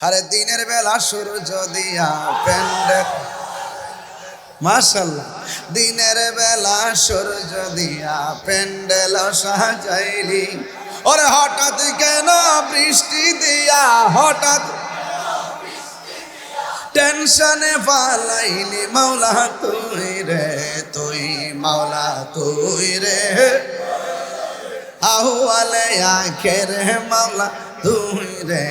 আরে দিনের বেলা সূর্য দিয়া প্যান্ডেল, মাশাআল্লাহ, দিনের বেলা সূর্য দিয়া প্যান্ডেল সাজাইলি, ওরে হঠাৎ কেন বৃষ্টি দিয়া, হঠাৎ টেনশনে পালাইলি মাওলা তুই রে, তুই মাওলা তুই রে, আহওয়ালে আখের মাওলা তুই রে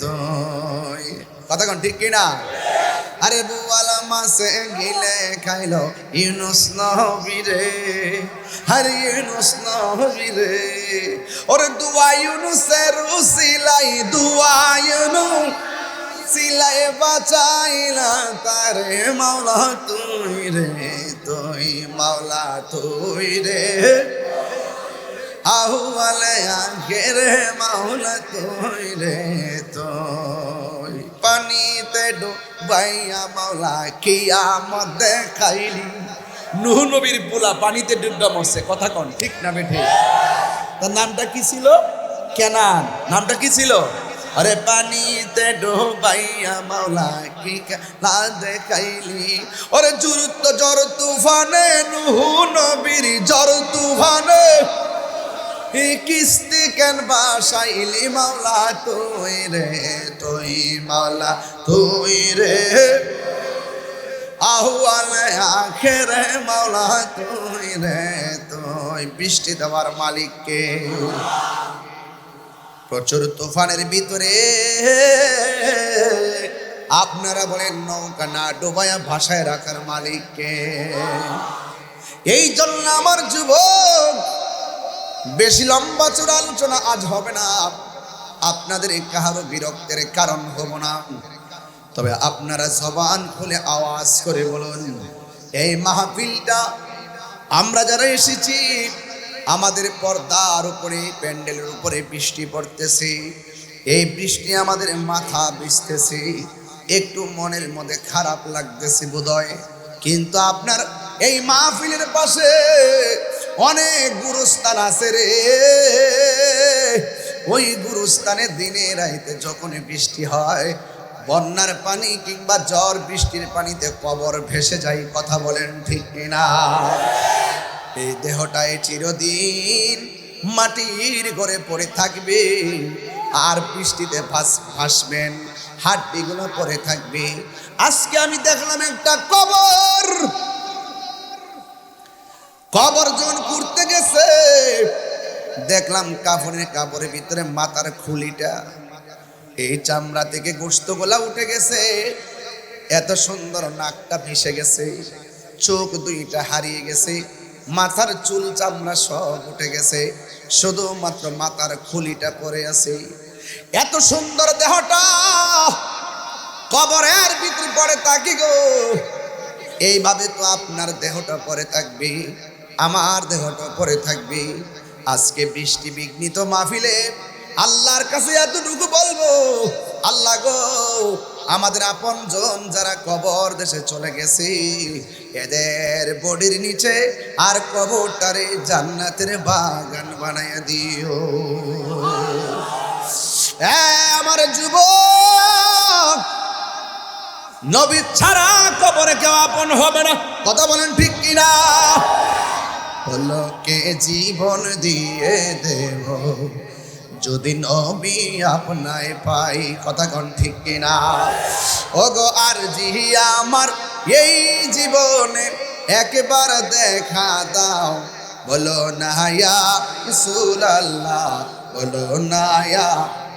তুই। কথা কোন ঠিক কিনা? আরে বুয়ালা মাসে গিলে খাইলো ইউনুস নবী রে, আরে ইউনুস নবী রে, ওরে দুয়া ইউনুসের উসিলাই, দুয়া ইউনুস সিলাই বাঁচাইলা তারে মাওলা তুই রে, তুই মাওলা তুই রে, আহওয়ালে আখের মাওলা তুই রে তুই। পানিতে ডুবাইয়া মাওলা কিয়ামত দেখাইলি, নূহ নবীর পোলা পানিতে ডুববা মরছে। কথা কন ঠিক না বেঠে? তার নামটা কি ছিল? কেনান। নামটা কি ছিল? আরে পানিতে ডুবাইয়া মাওলা কি খেলা দেখাইলি, ওরে ঝড় তুফানে নূহ নবীর ঝড় তুফানে কিস্তি কেন বাসাইলি মাওলা তুই রে, তুই মাওলা তুই রে, আহওয়ালে আখের মাওলা তুই রে তুই। বৃষ্টি দেওয়ার মালিককে, প্রচুর তুফানের ভিতরে আপনারা বলেন নৌকা না ডুবায়া ভাসায় রাখার মালিককে। এই জন্য আমার যুবক, বেশি লম্বা চূড়া আলোচনা আজ হবে না, আপনাদের কাহারও বিরক্তের কারণ হব না, তবে আপনারা জবান খুলে আওয়াজ করে বলুন, এই মাহফিলটা আমরা যারা এসেছি, আমাদের পর্দার উপরে প্যান্ডেলের উপরে বৃষ্টি পড়তেছে, এই বৃষ্টি আমাদের মাথা ভিজতেছে, একটু মনের মধ্যে খারাপ লাগতেছে বোধহয়, কিন্তু আপনার এই মাহফিলের পাশে অনেক গুরুস্থান আছে রে, ওই গুরুস্থানে দিনে রাইতে যখন বৃষ্টি হয়, বন্যার পানি কিংবা ঝড় বৃষ্টির পানিতে কবর ভেসে যায়। কথা বলেন ঠিক কিনা? এই দেহটায় চিরদিন মাটির ঘরে পড়ে থাকবে, আর বৃষ্টিতে ভাসবেন, হাড্ডিগুলো পড়ে থাকবে। আজকে আমি দেখলাম একটা কবর, কবর যখন করতে গেছে দেখলাম কাপড়ের ভিতরে মাথার খুলিটা, এই চামড়া থেকে গোশত গোলা উঠে গেছে, এত সুন্দর নাকটা ভেসে গেছে, চোখ দুইটা হারিয়ে গেছে, মাথার চুল চামড়া সব উঠে গেছে, শুধুমাত্র মাথার খুলিটা পড়ে আছে। এত সুন্দর দেহটা কবরের ভিতরে পড়ে থাকি গো, এইভাবে তো আপনার দেহটা পড়ে থাকবে, আমার দেহটা পড়ে থাকবে। আজকে বৃষ্টি বিঘ্নিত মাহফিলে আল্লাহর কাছে এতটুকু বলবো, আল্লাহ গো, আমাদের আপনজন যারা কবর দেশে চলে গেছে, এদের বডির নিচে আর কবরটারে জান্নাতের বাগান বানাইয়া দিও। আমার যুবক, নবী ছাড়া কবরে কেউ আপন হবে না। কথা বলেন ঠিক কিনা? লোকে জীবন দিয়ে দেব যদি নবী আপনায় পাই। কথা কোন ঠিক কিনা? ওগো আর জিয়া আমার এই জীবনে একবার দেখা দাও, বলো না ইয়া রাসূলুল্লাহ, বলো না ইয়া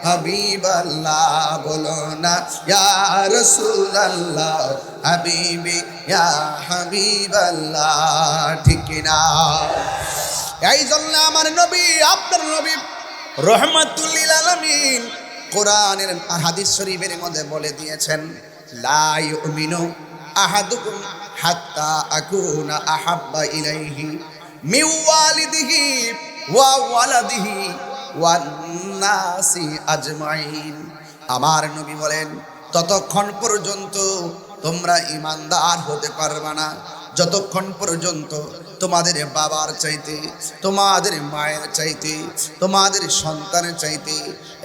হাবিবাল্লাহ, বলো না ইয়া রাসূলুল্লাহ, হাবিবি ইয়া হাবিবাল্লাহ। ঠিক কিনা? এই জন্য আমার নবী, আপনার নবী রহমাতুল লিল আলামিন কোরআনের আর হাদিস শরীফের মধ্যে বলে দিয়েছেন, লা ইউমিনু আহাদুকুম হাত্তা আকুনা আহাব্বা ইলাইহি মিন ওয়ালিদিহি ওয়া ওয়ালাদিহি ওয়ান নাসি আজমাইন। আমার নবী বলেন, ততক্ষণ পর্যন্ত তোমরা ঈমানদার হতে পারবে না যতক্ষণ পর্যন্ত তোমাদের বাবার চাইতে, তোমাদের মায়ের চাইতে, তোমাদের সন্তানের চাইতে,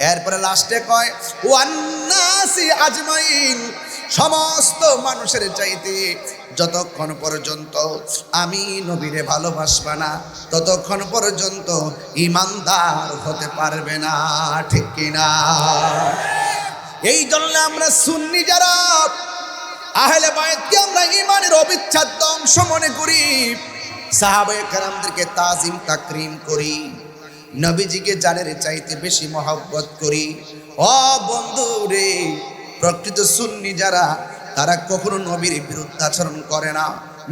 এরপরে লাস্টে কয় ওয়ান্নাসি আজমাইন, সমস্ত মানুষের চাইতে যতক্ষণ পর্যন্ত আমি নবীরে ভালোবাসবা না ততক্ষণ পর্যন্ত ইমানদার হতে পারবে না। ঠিক কিনা? এই জন্য আমরা সুন্নি যারা আহলে বায়তকে আমরা ইমানের অবিচ্ছেদ্য অংশ মনে করি, সাহাবায়ে কেরামদেরকে তাজিম তাকরিম করি, নবীজিকে জানের চাইতে বেশি মহব্বত করি। ও বন্ধু রে, প্রকৃত সুন্নি যারা তারা কখনো নবীর বিরুদ্ধাচরণ করে না,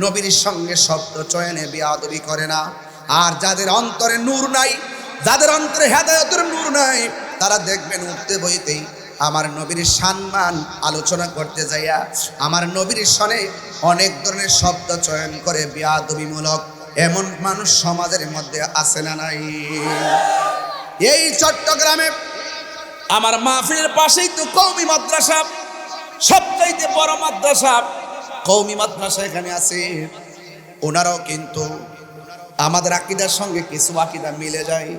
নবীর সঙ্গে শব্দ চয়নে বেয়াদবি করে না। আর যাদের অন্তরে নূর নাই, যাদের অন্তরে হেদায়েতের নূর নাই, তারা দেখবেন উঠতে বইতেই আমার নবীর সম্মান আলোচনা করতে যাইয়া আমার নবীর সনে অনেক ধরনের শব্দ চয়ন করে বেয়াদবিমূলক। এমন মানুষ সমাজের মধ্যে আছে না নাই? এই চট্টগ্রামে আমার মাহফিলের পাশেই তো কওমি মাদ্রাসা, সবচাইতে বড় মাদ্রাসা কওমি মাদ্রাসা এখানে আছে। ওনারাও কিন্তু আমাদের আকীদার সঙ্গে কিছু আকীদা মিলে যায়।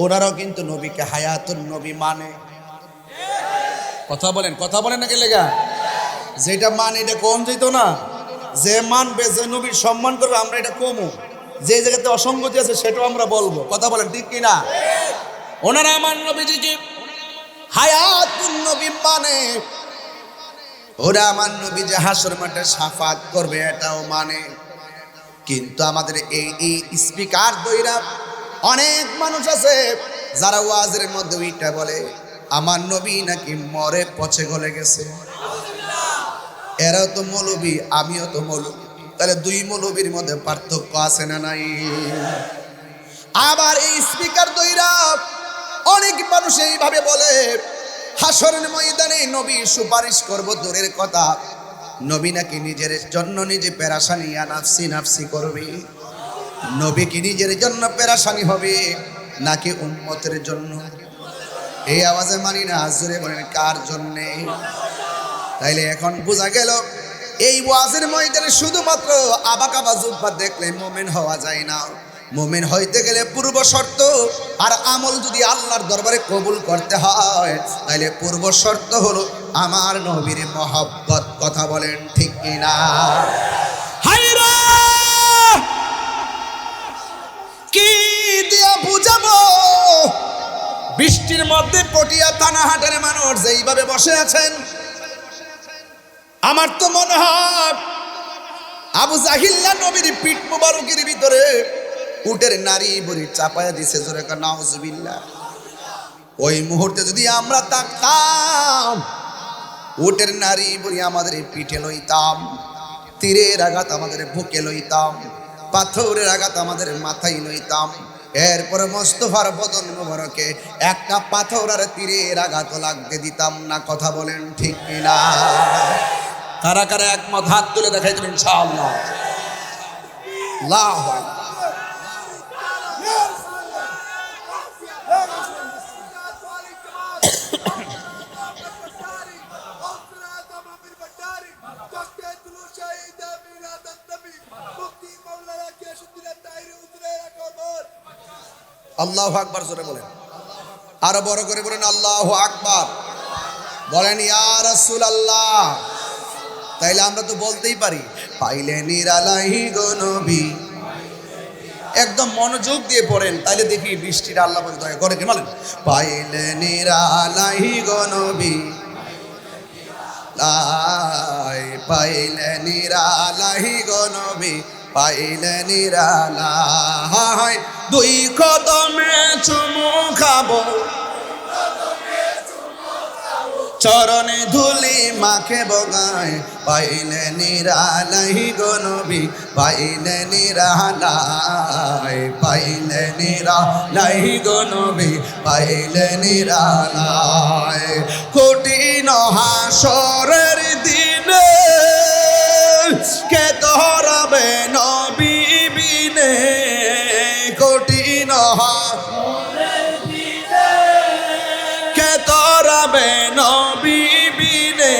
ওনারাও কিন্তু নবীকে হায়াতুন নবী মানে। কথা বলেন না, কে লেগা? যেটা মানে এটা কম যেত না, যে মানবে, যে নবীর সম্মান করবে, আমরা এটা কমু। যে জায়গাতে অসঙ্গতি আছে সেটাও আমরা বলবো। কথা বলেন, ঠিক কিনা? ওনারা আমার নবীজিকে হায়াতুন নবী মানে। ওরা আমার নবী যে হাসর মাঠে শাফাত করবে এটাও মানে। কিন্তু আমাদের এই স্পিকার দইরা অনেক মানুষ আছে যারা ওয়াজের মধ্যে ওইটা বলে আমার নবী নাকি মরে পচে গলে গেছে। এরাও তো মৌলবী, আমিও তো মৌলবী, তাহলে দুই মৌলবীর মধ্যে পার্থক্য আছে না নাই? আবার এই স্পিকার দইরা অনেক মানুষ এইভাবে বলে হাসরের ময়দানে নবী সুপারিশ করব দূরের কথা, নবী নাকি নিজের জন্য নিজে পেরেশানি নাফসি নাফসি করবে। নবী কি নিজের জন্য পেরেশানি হবে নাকি উম্মতের জন্য? এই আওয়াজে মানি না, জোরে বলেন কার জন্যে? তাইলে এখন বোঝা গেল এই ওয়াজের ময়দানে শুধুমাত্র আবাকাবা জুব্বা দেখলে মুমিন হওয়া যায় না। মুমিন হইতে গেলে পূর্ব শর্ত আর আমল যদি আল্লাহর দরবারে কবুল করতে হয় তাইলে পূর্ব শর্ত হলো আমার নবীর মহব্বত। কথা বলেন, ঠিক কিনা? হায়রা কি দিয়া বুঝাবো? বৃষ্টির মধ্যে পটিয়া থানাহাটের মানুষ যেইভাবে বসে আছেন, আমার তো মনে হয় আবু জাহিল্লা নবীর পিঠ মুবারকের ভিতরে উটের নারী বুড়ি চাপায়া দিছে। জোরে কা নাউজুবিল্লাহ। ওই মুহূর্তে যদি আমরা তাকতাম, উটের নারী বুড়ি আমাদের পিঠে লইতাম, তীরের আঘাত আমাদের বুকে লইতাম, পাথরের আঘাত আমাদের মাথায় লইতাম, এরপরে মোস্তফার বদন মোবারকে একটা পাথর আর তীরের আঘাত লাগতে দিতাম না। কথা বলেন, ঠিক কিনা? কারা কারা একমত হাত তুলে দেখাই দেবেন ইনশাআল্লাহ। আল্লাহু আকবার। আল্লাহু আকবার জোরে বলেন, আরো বড় করে বলেন আল্লাহু আকবার। বলেন ইয়া রাসূলুল্লাহ। তাইলে আমরা তো বলতেই পারি পাইলে নিরালাই গো নবী। একদম মনোযোগ দিয়ে পড়েন, তাইলে দেখি বৃষ্টির আল্লাহ বলে দয়া করে। কি বলেন? পাইলে নিরালাই গো নবী, পাইলে নিরালাই গো নবী, পাইলে নিরালাই। দুই কদমে চুমু খাবো, চরণে ধুলি মাখে বগায়, পাইলে নিরালাই গো নবী, পাইলে নিরালাই, পাইলে নিরালাই গো নবী, পাইলে নিরালাই। কঠিন হাসরের দিনে কে ধরাবে নবী বিনে, কঠিন হাসরের দিনে কে ধরাবে নবী বিনে।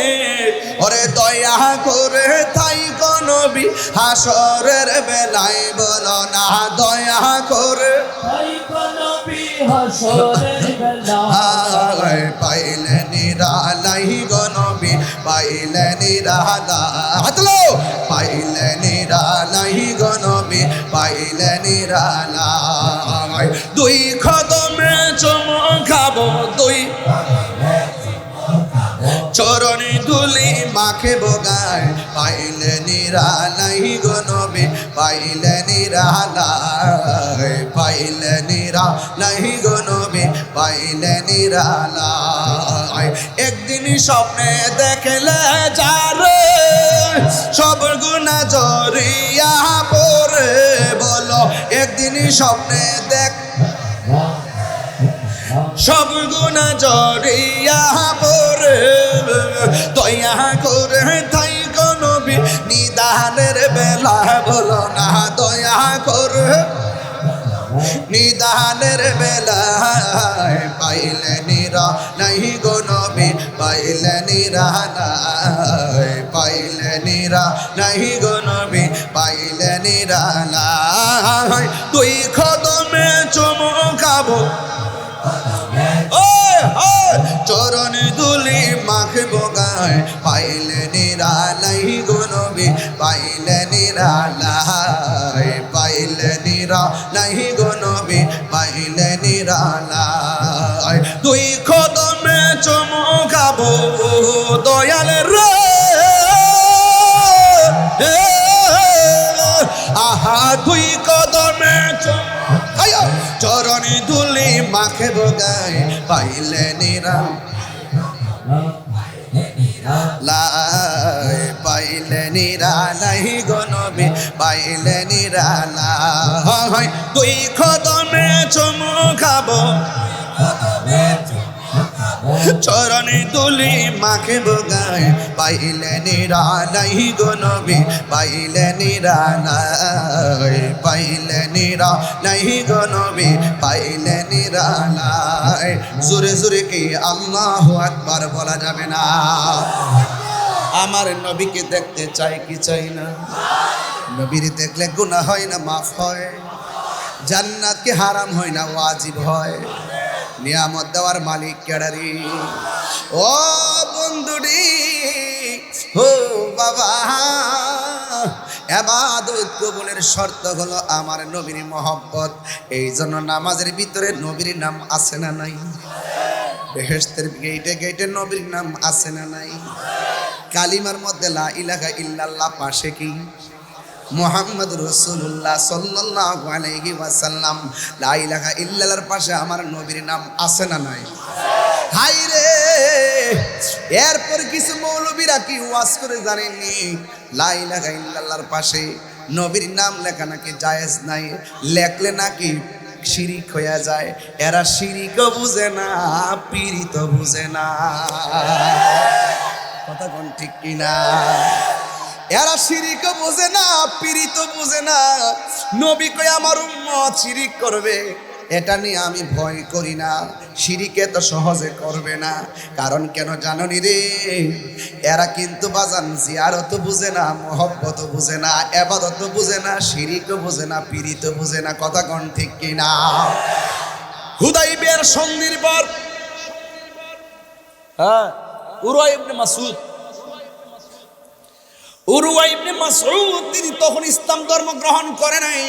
ওরে দয়া করে তাই কোন নবী হাসরের বেলায় বলো না দয়া করে তাই গো নবী হাসরের বেলায় পাইলে নিরালাই গো নবী পাইলে নিরালাই হাতলো পাইলে নিরালাই গো নবী পাইলে নিরালাই দুই কদমে চুমুখাবো দুই চরণে ধুলি মাখে বগায় পাইলে নিরালাই গো নবী পাইলে নিরালাই পাইলে নিরালাই গো নবী পাইলে নিরালাই একদিন স্বপ্নে দেখলে যারে সব গুনাহ জড়িয়া পড়ে বলো একদিন স্বপ্নে দেখ সব গুনাহ জড়িয়া পড়ে দয়া করে তাই গো নবী নিদানের বেলা বলো না দয়া করে নিদানের বেলায় পাইলে নিরা নাই গো নবী পাইলে নিরা নাই পাইলে নিরা নাই গো নবী পাইলে নিরা নাই তুই কদমে চুমুখাবো চরণ দুলি মাখব গায় পাইলে নিরালাই গো নবী পাইলে নিরালাই পাইলে নিরালাই গো নবী পাইলে নিরালাই দুই কদমে চুমুখাবো দয়াল রে আহা দুই কদমে চরণে ধুলি মাখে বগায় পাইলে নিরা লাই পাইলে নিরালাই গো নবী পাইলে নিরালাই তুই কদমে চুমুখাবো চরণে তুলি মাখে বগায় পাইলে নিরালাই গো নবী পাইলে নিরালাই পাইলে নিরালাই গো নবী পাইলে নিরালাই জোরে জোরে কি আল্লাহু আকবার বলা যাবে না আমার নবীকে দেখতে চাই কি চাই না নবীর দেখলে গুনাহ হয় না মাফ হয় জান্নাত কি হারাম হয় না ওয়াজিব হয় নিয়ামত দেওয়ার মালিক কেডারি ও বন্ধুরি ও বাবা ইবাদত কবুলের শর্ত হলো আমার নবীর মহব্বত এই জন্য নামাজের ভিতরে নবীর নাম আছে না নাই বেহেশতের গেটে গেটে নবীর নাম আছে না নাই কালিমার মধ্যে লা ইলাহা ইল্লাল্লাহ পাশে কি মুহাম্মদ রাসূলুল্লাহ সাল্লাল্লাহু আলাইহি ওয়াসাল্লাম লা ইলাহা ইল্লাল্লাহর পাশে আমার নবীর নাম আছে না নাই হাই রে এরপর কিছু মৌলবীরা কি ওয়াজ করে জানেননি লা ইলাহা ইল্লাল্লাহর পাশে নবীর নাম লেখা নাকি জায়েজ নাই লেখলে নাকি শিরিক হয়ে যায় এরা শিরিকও বুঝে না পীড়িত বুঝে না কথা কোন ঠিক কিনা এরা শিরিকও বুঝে না পীড়িত বুঝে না নবী কই আমার উম্মত শিরিক করবে এটা নিয়ে আমি ভয় করি না শিরিকে তো সহজে করবে না কারণ কেন জানোনি রে এরা কিন্তু বাজান জিয়ারত বুঝে না মহব্বত বুঝে না ইবাদত বুঝে না শিরিকও বুঝে না পীড়িত বুঝে না কথা কোন ঠিক কিনা হুদাইবিয়ার সন্ধির পর উরওয়া ইবনে মাসউদ তিনি তখন ইসলাম ধর্ম গ্রহণ করে নাই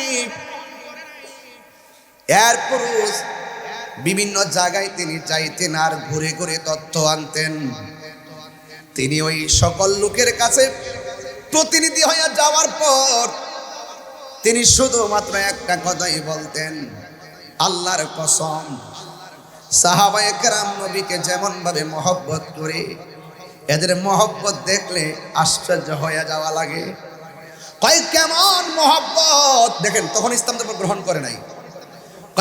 এরপর বিভিন্ন জায়গায় তিনি যাইতেন আর ঘুরে ঘুরে তথ্য আনতেন তিনি ওই সকল লোকের কাছে প্রতিনিধি হয়ে যাওয়ার পর তিনি শুধুমাত্র একটা কথাই বলতেন আল্লাহর কসম সাহাবায়ে কেরাম নবীকে যেমন ভাবে মহব্বত করে এদের মহব্বত দেখলে আশ্চর্য হয়ে যাওয়া লাগে কয় কেমন মহব্বত দেখেন তখন ইসলাম ধর্ম গ্রহণ করে নাই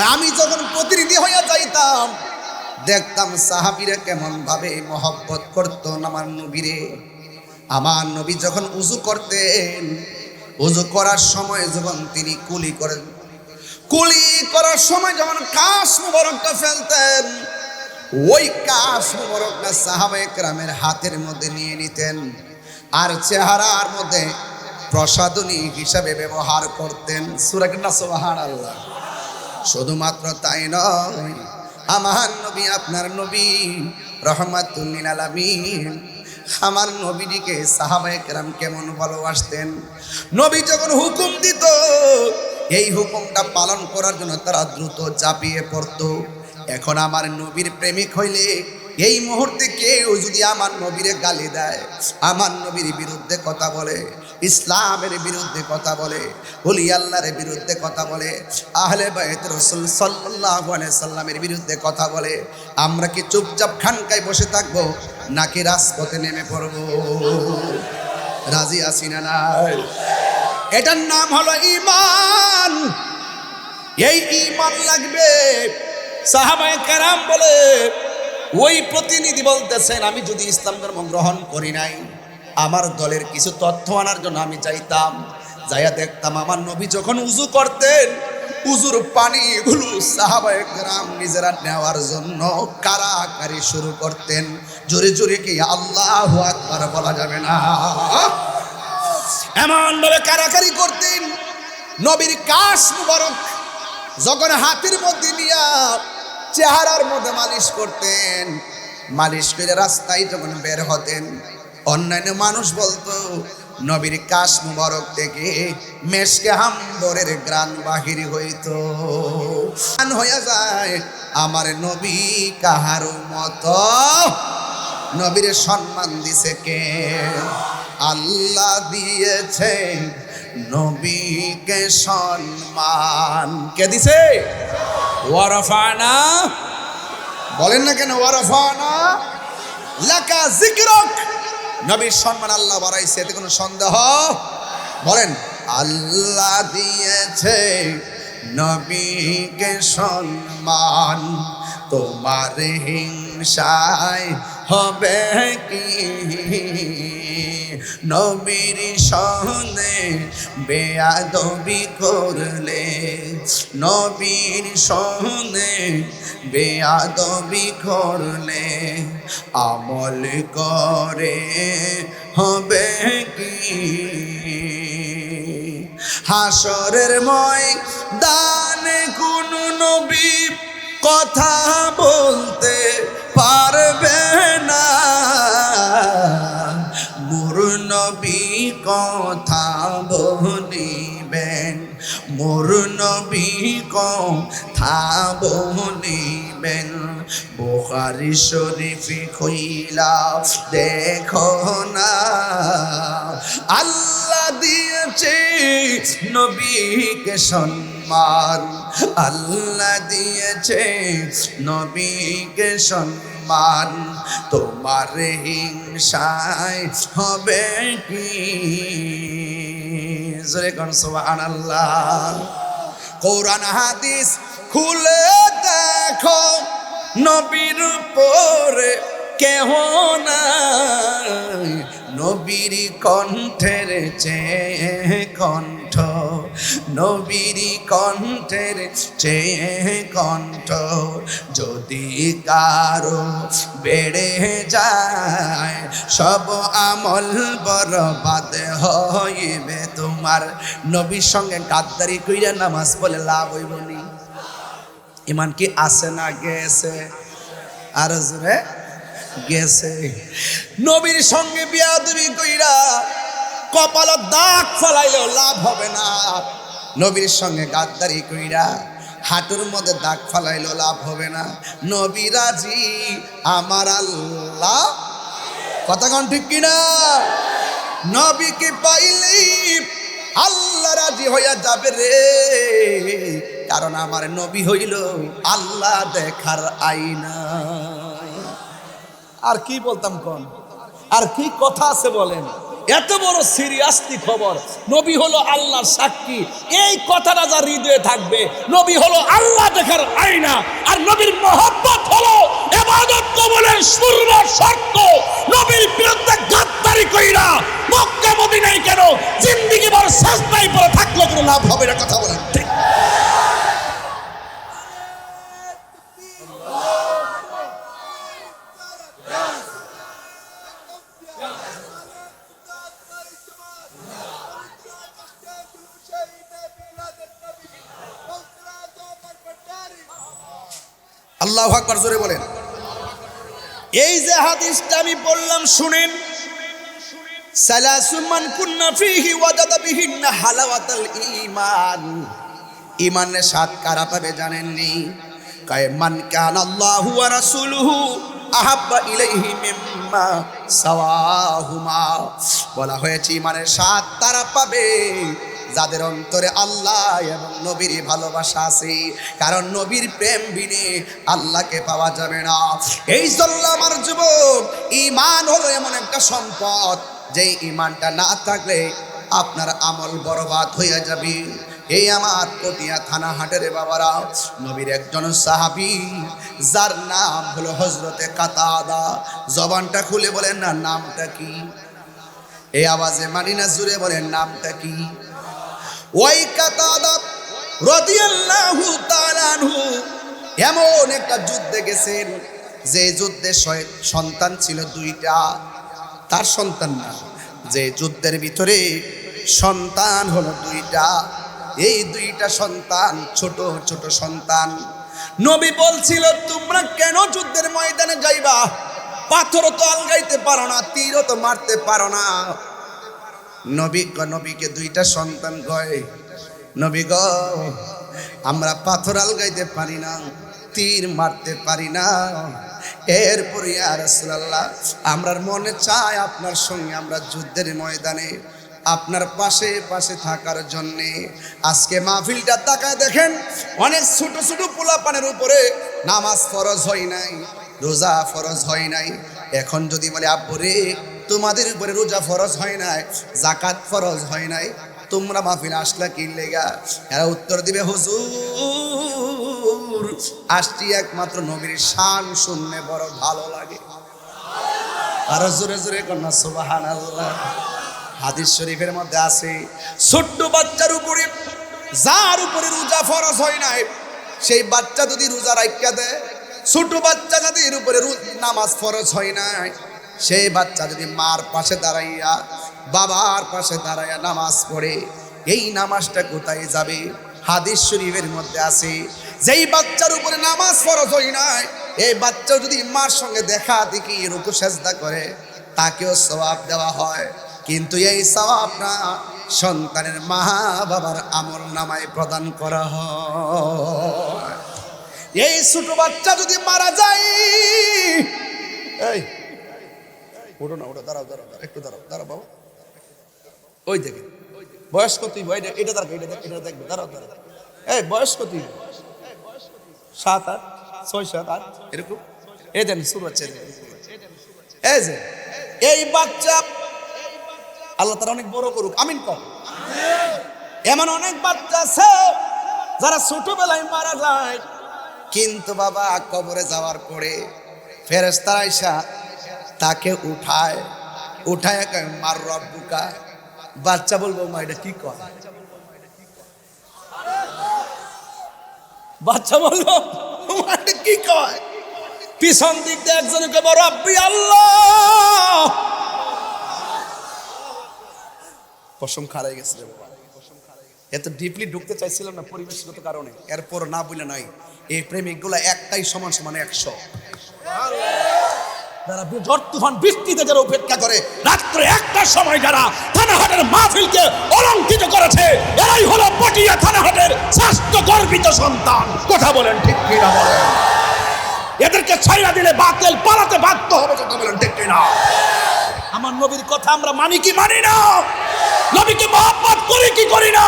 আমি যখন প্রতিনিধি হয়ে যাইতাম দেখতাম সাহাবীরা কেমন ভাবে মহব্বত করতো আমার নবীরে আমার নবী যখন উযু করতেন উযু করার সময় যখন তিনি কুলি করার সময় যখন কাশ মুবারকটা ফেলতেন ওই কাশ মুবারকটা সাহাবায়ে কেরামের হাতের মধ্যে নিয়ে নিতেন আর চেহারার মধ্যে প্রসাধনী হিসাবে ব্যবহার করতেন। সূরা না সুবহানাল্লাহ। শুধুমাত্র তাই নয়, আমার নবী আপনার নবী রহমাতুল লিল আলামিন, আমার নবীজিকে সাহাবায়ে কেরাম কেমন ভালোবাসতেন। নবী যখন হুকুম দিত, এই হুকুমটা পালন করার জন্য তারা দ্রুত ঝাঁপিয়ে পড়তো। এখন আমার নবীর প্রেমিক হইলে এই মুহূর্তে কেউ যদি আমার নবীরে গালি দেয়, আমার নবীর বিরুদ্ধে কথা বলে, ইসলামের বিরুদ্ধে কথা বলে, ওলি আল্লাহর বিরুদ্ধে কথা বলে, আহলে বাইত রাসূল সাল্লাল্লাহু আলাইহি সাল্লামের বিরুদ্ধে কথা বলে, আমরা কি চুপচাপ খানকায় বসে থাকবো নাকি রাজপথে নেমে পড়বো? রাজি আছি না নাই? এটার নাম হলো ঈমান। এই ঈমান লাগবে। সাহাবায়ে কেরাম বলে, ওই প্রতিনিধি বলতেছেন, আমি যদি ইসলাম ধর্ম গ্রহণ করি নাই, আমার দলের কিছু তথ্য আনার জন্য আমি যাইতাম, যাইয়া দেখতাম আমার নবী যখন উযু করতেন, উযুর পানিগুলো সাহাবায়ে কেরাম নিজেরা নেওয়ার জন্য কারাকারি শুরু করতেন। জোরে জোরে কি আল্লাহু আকবার বলা যাবে না? এমন ভাবে কারাকারি করতেন, নবীর কাশ মুবারক যখন হাতের মধ্যে নিয়া চেহারার মধ্যে মালিশ করতেন, মালিশ করে রাস্তায় যখন বের হতেন, অন্যান্য মানুষ বলতো নবীর কাশ মুবারক থেকে মেশকে হাম্বরের গ্রান বাহির হইতো। গান হয়ে যায়, আমার নবী কাহারো মতো, নবীর সম্মান দিছে কে? আল্লাহ দিয়েছে নবীকে সম্মান। কে দিছে? ওয়ারাফানা। বলেন না কেন ওয়ারাফানা লাকা যিকরুক। নবীর সম্মান আল্লাহ বাড়াইছে, এতে কোনো সন্দেহ? বলেন, আল্লাহ দিয়েছে নবীকে সম্মান, তোমার হিংসায় হবে কি? নবীর সনে বেয়াদবি করলে, নবীর সনে বেয়াদবি করলে, আমল করে হবে কি? হাসরের ময়দানে কোন নবী কথা বলতে পারবে না, মোর নবী কথা বলিবেন, মোর নবী কথা বলিবেন। বুখারী শরীফ খুইলা দেখো না, আল্লাহ দিয়েছে নবীকে সম্মান, আল্লাহ দিয়েছে নবীকে সম্মান, তোমার হিংসায় হবে কি? জোরে কোন সুবহানাল্লাহ। কোরআন হাদিস খুলে দেখো, নবীর উপরে কেহ নাই, নবীর কণ্ঠের চেয়ে কণ্ঠ, নবীর কণ্ঠের চেয়ে কণ্ঠ। যদি কারো বেড়ে যায়, সব আমল বরবাদ হইবে তোমার। নবীর সঙ্গে গাদ্দারি কইরা নামাজ পড়লে লাভ হইব নি? ইমান কি আছে না গেছে? আর জোরে গেছে। নবীর সঙ্গে বিয়াদবি কইরা কপাল দাগ ফলাইলেও লাভ হবে না। নবীর সঙ্গে গাদ্দারি কইরা হাঁটুর মধ্যে দাগ ফলাইলেও লাভ হবে না। নবী রাজি, আমার আল্লাহ। কথা কোন ঠিক কিনা? নবীকে পাইলেই আল্লাহ রাজি হইয়া যাবে রে, কারণ আমার নবী হইল আল্লাহ দেখার আয়না। আর কি বলতাম কোন, আর কি কথা আছে বলেন? এত বড় সিরিয়াসলি খবর, নবী হলো আল্লাহর সাক্ষী, এই কথাটা যার হৃদয়ে থাকবে, নবী হলো আল্লাহ দেখার আয়না। আর নবীর মহব্বত হলো ইবাদত কবুলের পূর্ব শর্ত। নবীর বিরুদ্ধে গাদ্দারি কইরা মক্কা মদিনায় কেন জিন্দেগি ভর সাজদায় পড়ে থাকলে কোনো লাভ হবে না। কথা বলেন ঠিক? আল্লাহু আকবার, জোরে বলেন। এই যে হাদিসটা আমি বললাম শুনেন, সালাসুম মান কুন্না ফীহি ওয়াজাদা বিহিন্না হালাওয়াতাল ঈমান। ঈমানের স্বাদ কারা পাবে জানেননি? কয় মান কানা আল্লাহু ওয়া রাসূলুহু আহাব্বা ইলাইহি মিম্মা সাওয়াহুমা। বলা হয়েছে ঈমানের স্বাদ তারা পাবে যাদের অন্তরে আল্লাহ এবং নবীর ভালোবাসা আছে, কারণ নবীর প্রেম বিনে আল্লাহকে পাওয়া যাবে না। এই জন্য আমার যুবক, ঈমান হলো এমন একটা সম্পদ, যেই ঈমানটা না থাকলে আপনার আমল বরবাদ হয়ে যাবে। এই আমার কটিয়া থানা হাটের বাবারা, নবীর একজন সাহাবী যার নাম হলো হযরতে কাতাদা, জবানটা খুলে বলেন না নামটা কি? এই আওয়াজে মানি না, জুড়ে বলেন নামটা কি? ওই কাতাদা রাদিয়াল্লাহু তাআলা আনহু এমন একটা যুদ্ধে গেছেন, যে যুদ্ধে সন্তান ছিল দুইটা। তার সন্তান না, যে যুদ্ধের ভিতরে সন্তান হলো দুইটা। এই দুইটা সন্তান ছোট ছোট সন্তান। নবী বলছিল, তোমরা কেন যুদ্ধের ময়দানে যাইবা? পাথরও তো আলগাইতে পারো না, তীরও তো মারতে পারো না। নবীকে দুইটা সন্তান কয়, নবী গ, আমরা পাথর আলগাইতে পারি না, তীর মারতে পারি না। এরপরে ইয়া রাসূলুল্লাহ, আমরার মনে চায় আপনার সঙ্গে আমরা যুদ্ধের ময়দানে আপনার পাশে পাশে থাকার জন্যে। আজকে মাহফিলটা তাকায় দেখেন, অনেক ছোট ছোট পোলাপানের উপরে নামাজ ফরজ হয় নাই, রোজা ফরজ হয় নাই। এখন যদি বলে, আব্বু রে তোমাদের উপরে রোজা ফরজ হয় নাই, যাকাত ফরজ হয় নাই, তোমরা মাহফিল আসলা কি লেগা? এরা উত্তর দিবে, হুজুর আসছি একমাত্র নবীর শান শুনলে বড় ভালো লাগে। আর জোরে জোরে কন্যা সুবহানাল্লাহ। হাদিস শরীফের মধ্যে আছে, ছোট্ট বাচ্চার উপরে, যার উপরে রোজা ফরজ হয় নাই, সেই বাচ্চা যদি রোজা রাখা দেয়, ছোট বাচ্চা যাদের উপরে নামাজ ফরজ হয় নাই, সেই বাচ্চা যদি মার পাশে দাঁড়াইয়া, বাবার পাশে দাঁড়াইয়া নামাজ পড়ে, এই নামাজটা কোথায় যাবে? হাদিস শরীফের মধ্যে আছে, যেই বাচ্চার উপরে নামাজ ফরজ হয় নাই, এই বাচ্চা যদি মার সঙ্গে দেখা দেখি রুকু সেজদা করে, তাকেও সওয়াব দেওয়া হয়। কিন্তু এই সওয়াব না সন্তানের মা বাবার আমল নামায় প্রদান করা হয়। এই ছোট বাচ্চা যদি মারা যায়, এই ওঠো না, ওঠো, দাঁড়াও দাঁড়াও, একটু দাঁড়াও, দাঁড়াও বাবা, ওই দেখে বয়স কতই, এটা দাঁড়া, এটা দেখবে, দাঁড়াও দাঁড়াও, এই বয়স কতই, 7, 8, 6, 7, 8 এরকম। এই দেন শুরু হচ্ছে, এই যে এই বাচ্চা আল্লাহ তারা অনেক বড় করুক, আমিন কর। এমন অনেক বাচ্চা আছে যারা ছোটবেলায় মারা যায়, কিন্তু বাবা কবরে যাওয়ার পরে ফেরেশতারা আইসা তাকে উঠায় কয় মার রব্বুকা। বাচ্চা বলবো, মা এটা কি কয়? বাচ্চা বলবো, মা এটা কি কয়? পিছন দিক দিয়ে একজনে কয় রব্বি আল্লাহ। কসম খারাই গেছে বাবা, এত ডিপলি ঢুকতে চাইছিলাম না পরিবেশগত কারণে, এরপর না বলে নাই। এই প্রেমিকগুলা একটাই সমান সমান 100। যারা ঝড় তুফান বৃষ্টিতে যারা উপেক্ষা করে, রাত্রে একটার সময় যারা থানাহাটের মাহফিলকে অলঙ্কিত করেছে, এরাই হলো পটিয়া থানাহাটের স্বাস্থ্য গর্বিত সন্তান। কথা বলেন ঠিক কিনা বলেন? এদেরকে ছাইরা দিলে বাতিল পালাতে বাধ্য হবে। কথা বলেন ঠিক কিনা? আমার নবীর কথা আমরা মানি কি মানি না? নবীকে মহব্বত করি কি করি না?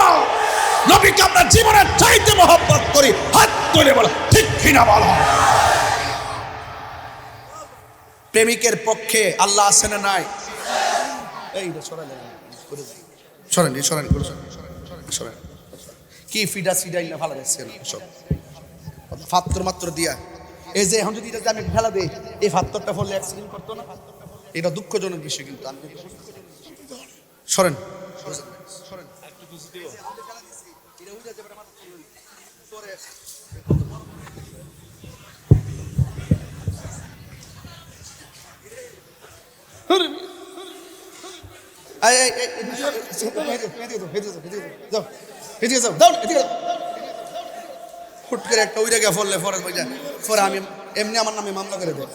নবীকে আমরা জীবনের চাইতে মহব্বত করি, হাত তুলে বলো ঠিক কিনা বলো। প্রেমিকের পক্ষে আল্লাহ আছে না নাই? এইটা সরেন কি ফিডা সিডাই না ভালো লাগছে না সব ফাত্তর মাত্র দিয়া। এই যে এখন যদি এটা আমি ফেলা দিই, এই ফাত্তরটা ফলে অ্যাক্সিডেন্ট করতো না, এটা দুঃখজনক বিষয়। কিন্তু আমি সরেন হুট করে একটা উইরে গিয়ে ফললে ফরজ বই যায় পরে আমি এমনি আমার নামে মামলা করে দেয়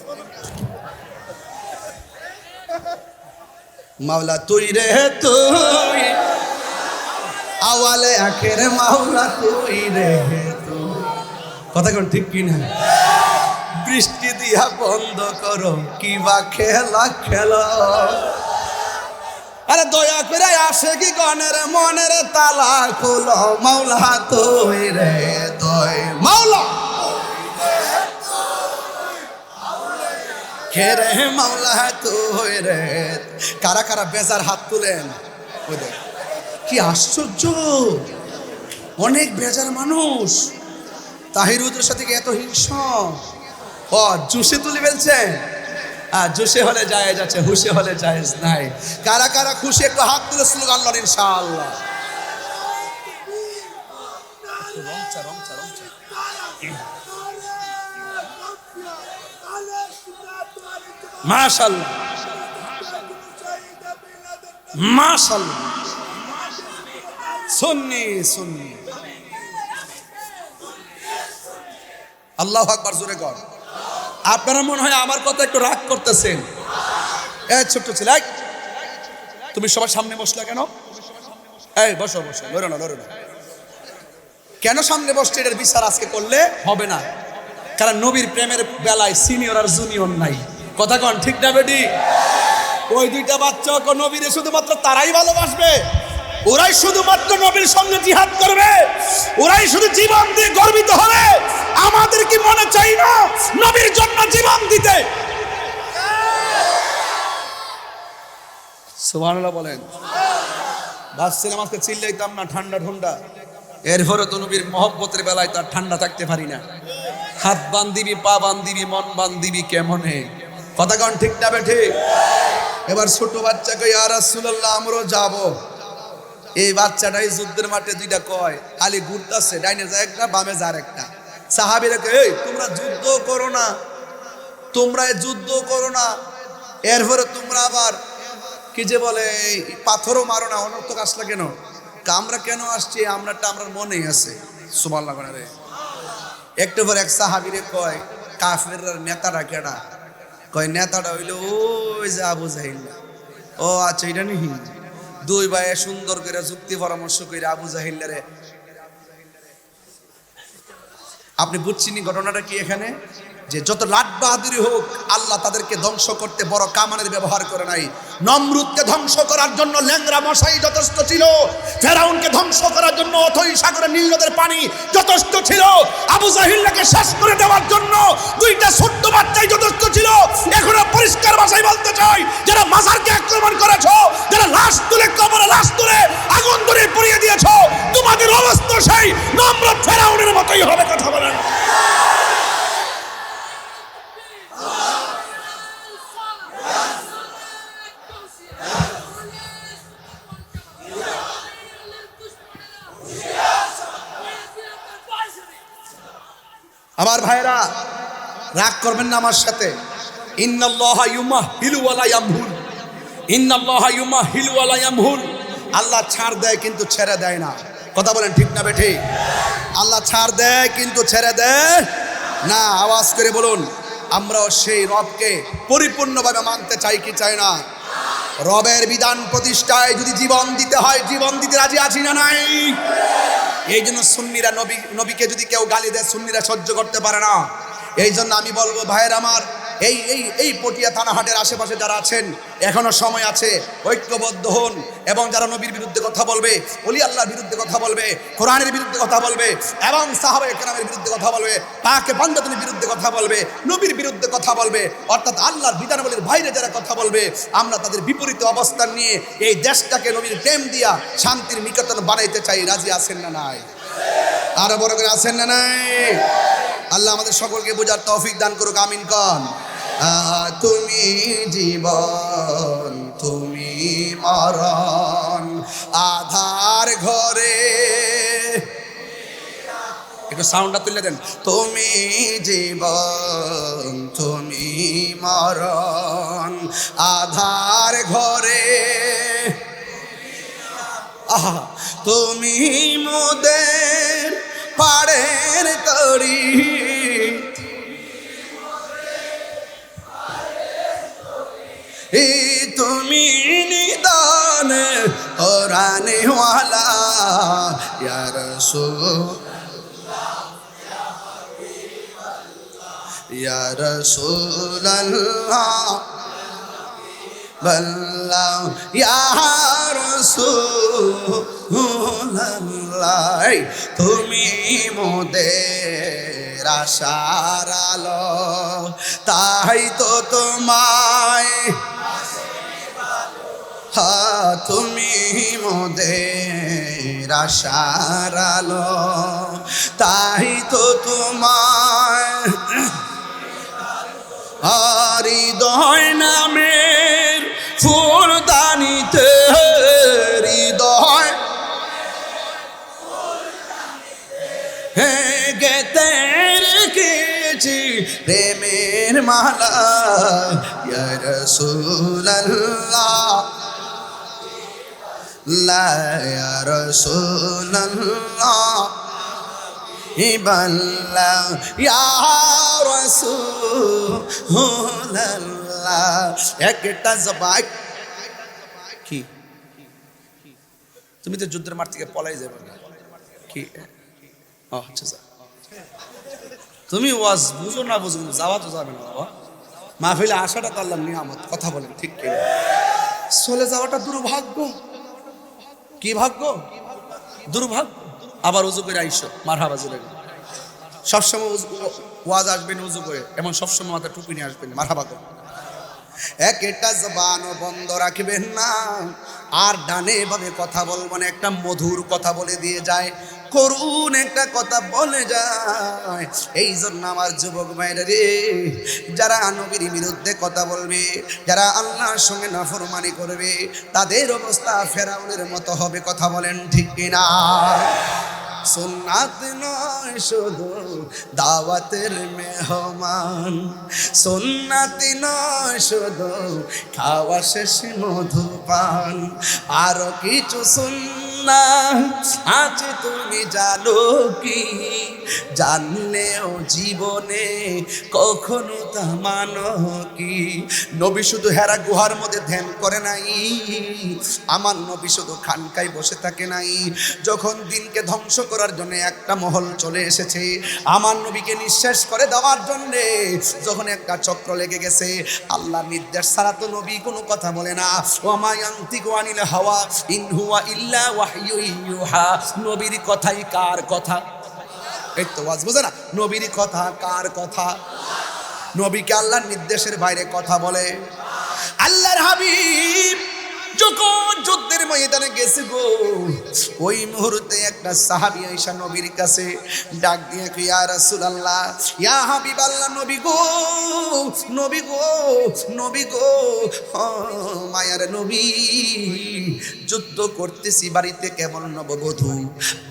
মাওলা তুই রে তুই আওয়ালে আখের মাওলা তুই রে তুই কথা কোন ঠিক কিনা বৃষ্টি দিয়া বন্ধ করো কি বা খেলা খেলা আরে দয়া করে আসে কি গনের মনের তালা খোলো মাওলা তুই রে তুই মাওলা কে রে মাওলা তুই রে কারা কারা বেজার হাত তুলেন ওই দেখ কি আশ্চর্য অনেক বেজার মানুষ তাহিরুদের সাথে এত হিংসা ও জুসে তুলি ফেলছেন জুসে হলে জায়েজ আছে হুশে হলে জায়েজ নাই কারা কারা খুশি একটু হাত তুলে স্লোগান লন ইনশাআল্লাহ মাশাআল্লাহ মাশাআল্লাহ সুন্নি সুন্নি আল্লাহু আকবার জোরে কর আপনারা মনে হয় আমার কথা একটু রাগ করতেছেন এই ছোট্ট ছেলে তুমি সবার সামনে বসলা কেন এই বসো বসো লড়ো না কেন সামনে বসছে এটার বিচার আজকে করলে হবে না কারণ নবীর প্রেমের বেলায় সিনিয়র আর জুনিয়র নাই কথা কন ঠিক না বেটি ওই দুইটা বাচ্চা নবীরে শুধুমাত্র তারাই ভালোবাসবে ওরাই শুধুমাত্র নবীর সঙ্গে জিহাদ করবে ওরাই শুধু জীবন দিয়ে গর্বিত হবে আমাদের কি মনে চাই না নবীর জন্য জীবন দিতে সুবহানাল্লাহ বলেন ভাবছিলাম আজকে চিল্লাইতাম না ঠান্ডা ঠান্ডা এরপরে তো নবীর মহব্বতের বেলায় তার ঠান্ডা থাকতে পারি না হাত বান্ধিবি পা বান্ধিবি মন বান্ধিবি কেমনে কথা কন ঠিক না বেঠে এবার ছোট বাচ্চাকে ইয়া রাসূলুল্লাহ আমরাও যাবো এই বাচ্চাটাই যুদ্ধের মাঠে দুইটা কয় আলী ঘুরতেছে ডাইনে যায় একটা বামে যার একটা সাহাবীরা কয় এই তোমরা যুদ্ধ করো না এরপরে তোমরা আবার কি যে বলে পাথরও মারো না অনর্থক আসলা কেন আমরা কেন আসছি আমরাটা আমার মনেই আছে সুবহানাল্লাহ রে একটু পর এক সাহাবীরে কয় কাফেররা নেতারা কেডা কয় নেতাটা হইলো ওই যে আবু জাহিল ও আচ্ছা এটা নিহি দুই ভাইয়ে সুন্দর করে যুক্তি পরামর্শ করে আবু জাহিলরে আপনি বুঝছেন ঘটনাটা কি এখানে যে যত লাট বাহাদুরি হোক আল্লাহ তাদেরকে ধ্বংস করতে বড় কামানের ব্যবহার করে নাই নমরুদকে ধ্বংস করার জন্য ল্যাংরা মশাই যথেষ্ট ছিল ফেরাউনকে ধ্বংস করার জন্য অথই সাগরের নীল নদের পানি যথেষ্ট ছিল আবু জাহিলকে শেষ করে দেওয়ার জন্য দুইটা ছোট্ট বাচ্চাই যথেষ্ট ছিল এখনো পরিষ্কার ভাষায় বলতে চাই যারা মাজারকে আক্রমণ করেছো যারা লাশ তুলে কবরে লাশ তুলে আগুন ধরে পুড়িয়ে দিয়েছো তোমাদের অবস্থা সেই নমরুদ ফেরাউনের মতোই হবে কথা বলেন আমার ভাইরা রাগ করবেন না আমার সাথে ইন্নাল্লাহা ইউমাহিলু ওয়ালা ইয়ামহুল ইন্নাল্লাহা ইউমাহিলু ওয়ালা ইয়ামহুল আল্লাহ ছাড় দেয় কিন্তু ছেড়ে দেয় না কথা বলেন ঠিক না বেঠি আল্লাহ ছাড় দেয় কিন্তু ছেড়ে দেয় না আওয়াজ করে বলুন আমরাও সেই রবকে পরিপূর্ণভাবে মানতে চাই কি চাই না রবের বিধান প্রতিষ্ঠায় যদি জীবন দিতে হয় জীবন দিতে রাজি আছি না নাই এই জন্য সুন্নিরা নবীকে যদি কেউ গালি দেয় সুন্নিরা সহ্য করতে পারে না এই জন্য আমি বলবো ভাইয়ের আমার এই পটিয়া থানাহাটের আশেপাশে যারা আছেন এখনো সময় আছে ঐক্যবদ্ধ হন এবং যারা নবীর বিরুদ্ধে কথা বলবে ওলি আল্লাহর বিরুদ্ধে কথা বলবে কোরআনের বিরুদ্ধে কথা বলবে এবং সাহাবায়ে কেরামের বিরুদ্ধে কথা বলবে পাকে পাঞ্জাতনের বিরুদ্ধে কথা বলবে নবীর বিরুদ্ধে কথা বলবে অর্থাৎ আল্লাহর বিধানাবলীর বাইরে যারা কথা বলবে আমরা তাদের বিপরীত অবস্থান নিয়ে এই দেশটাকে নবীর প্রেম দিয়া শান্তির নিকেতন বানাইতে চাই রাজি আছেন না নাই আরো বড় করে আছেন না নাই আল্লাহ আমাদের সকলকে বোঝার তৌফিক দান করুক আমিন কন তুমি জীবন তুমি মরণ আধার ঘরে একটু সাউন্ডটা তুলে দেন তুমি জীবন তুমি মরণ আধার ঘরে আহা তুমি মোদের পাড়ের তরি তুমি নিদান কোরআনে ওয়ালা ইয়া রাসূল ইয়া রাসূলুল্লাহ বল্লাহ ইয়া রাসূলুল্লাহ তুমি মোদের আশার আলো তাই তো তোমায় তুমি মোদের আশার আলো তাই তো তোমায় হৃদয় নামের ফুলদানিতে হৃদয় গেতে রেখেছি প্রেমের মালা ইয়া রাসূলুল্লাহ লা ইয়া রাসূলুল্লাহ ইবাল্লা ইয়া রাসূলুল্লাহ একটা জবান কি তুমি তো যুদ্ধের মাঠ থেকে পলাই যাবে না কি আচ্ছা স্যার তুমি ওয়াজ বুঝো না বুঝো যাওয়া তো যাবে না বাবা মাহফিলে আসাটা তো আল্লাহর নিয়ামত কথা বলেন ঠিক কি চলে যাওয়াটা দুর্ভাগ্য কি ভাগ্য দুর্ভাগ্য আবার উজু করে আইসো মারহাবা জুড়ে সবসময় ওয়াজ আসবেন উজু করে এমন সবসময় মাথা টুপি নিয়ে আসবেন মারহাবা করে একটা জবানও বন্ধ রাখবেন না আর ডানে ভাবে কথা বলবো না একটা মধুর কথা বলে দিয়ে যায় করুন একটা কথা বলে যায় এই জন্য আমার যুবক ভাইরা রে যারা নবীর বিরুদ্ধে কথা বলবে যারা আল্লাহর সঙ্গে নাফরমানি করবে তাদের অবস্থা ফেরাউনের মতো হবে কথা বলেন ঠিক কিনা সুন্নাত নয় শুধু দাওয়াতের মেহমান সুন্নাত নয় শুধু খাওয়া শেষ মধুপান আরো কিছু সুন্নাত আছে তুমি জানো কি জানলেও জীবনে কখনো তা মানো কি নবী শুধু হেরা গুহার মধ্যে ধ্যান করে নাই আমার নবী শুধু খানকায় বসে থাকে নাই যখন দিনকে ধ্বংস করার জন্য একটা মহল চলে এসেছে আমার নবীকে নিঃশেষ করে দেওয়ার জন্য যখন একটা চক্র লেগে গেছে আল্লাহর নির্দেশ ছাড়া তো নবী কোনো কথা বলে না ওয়া ইয়ানতিকু আনিল হাওয়া ইন হুয়া ইল্লা ওয়াহয়ু ইউহা নবীর কথাই কার কথা এই তো ওয়াজ বুঝে না নবীর কথা কার কথা নবীকে আল্লাহর নির্দেশের বাইরে কথা বলে আল্লাহর হাবিব যখন যুদ্ধের ময়দানে গেছে গো ওই মুহূর্তে একটা সাহাবী আয়েশা নবীর কাছে ডাক দিয়ে কই ইয়া রাসূলুল্লাহ ইয়া হাবিবাল্লাহ নবী গো নবী গো নবী গো মায়ার নবী যুদ্ধ করতেছি বাড়িতে কেমন নববধূ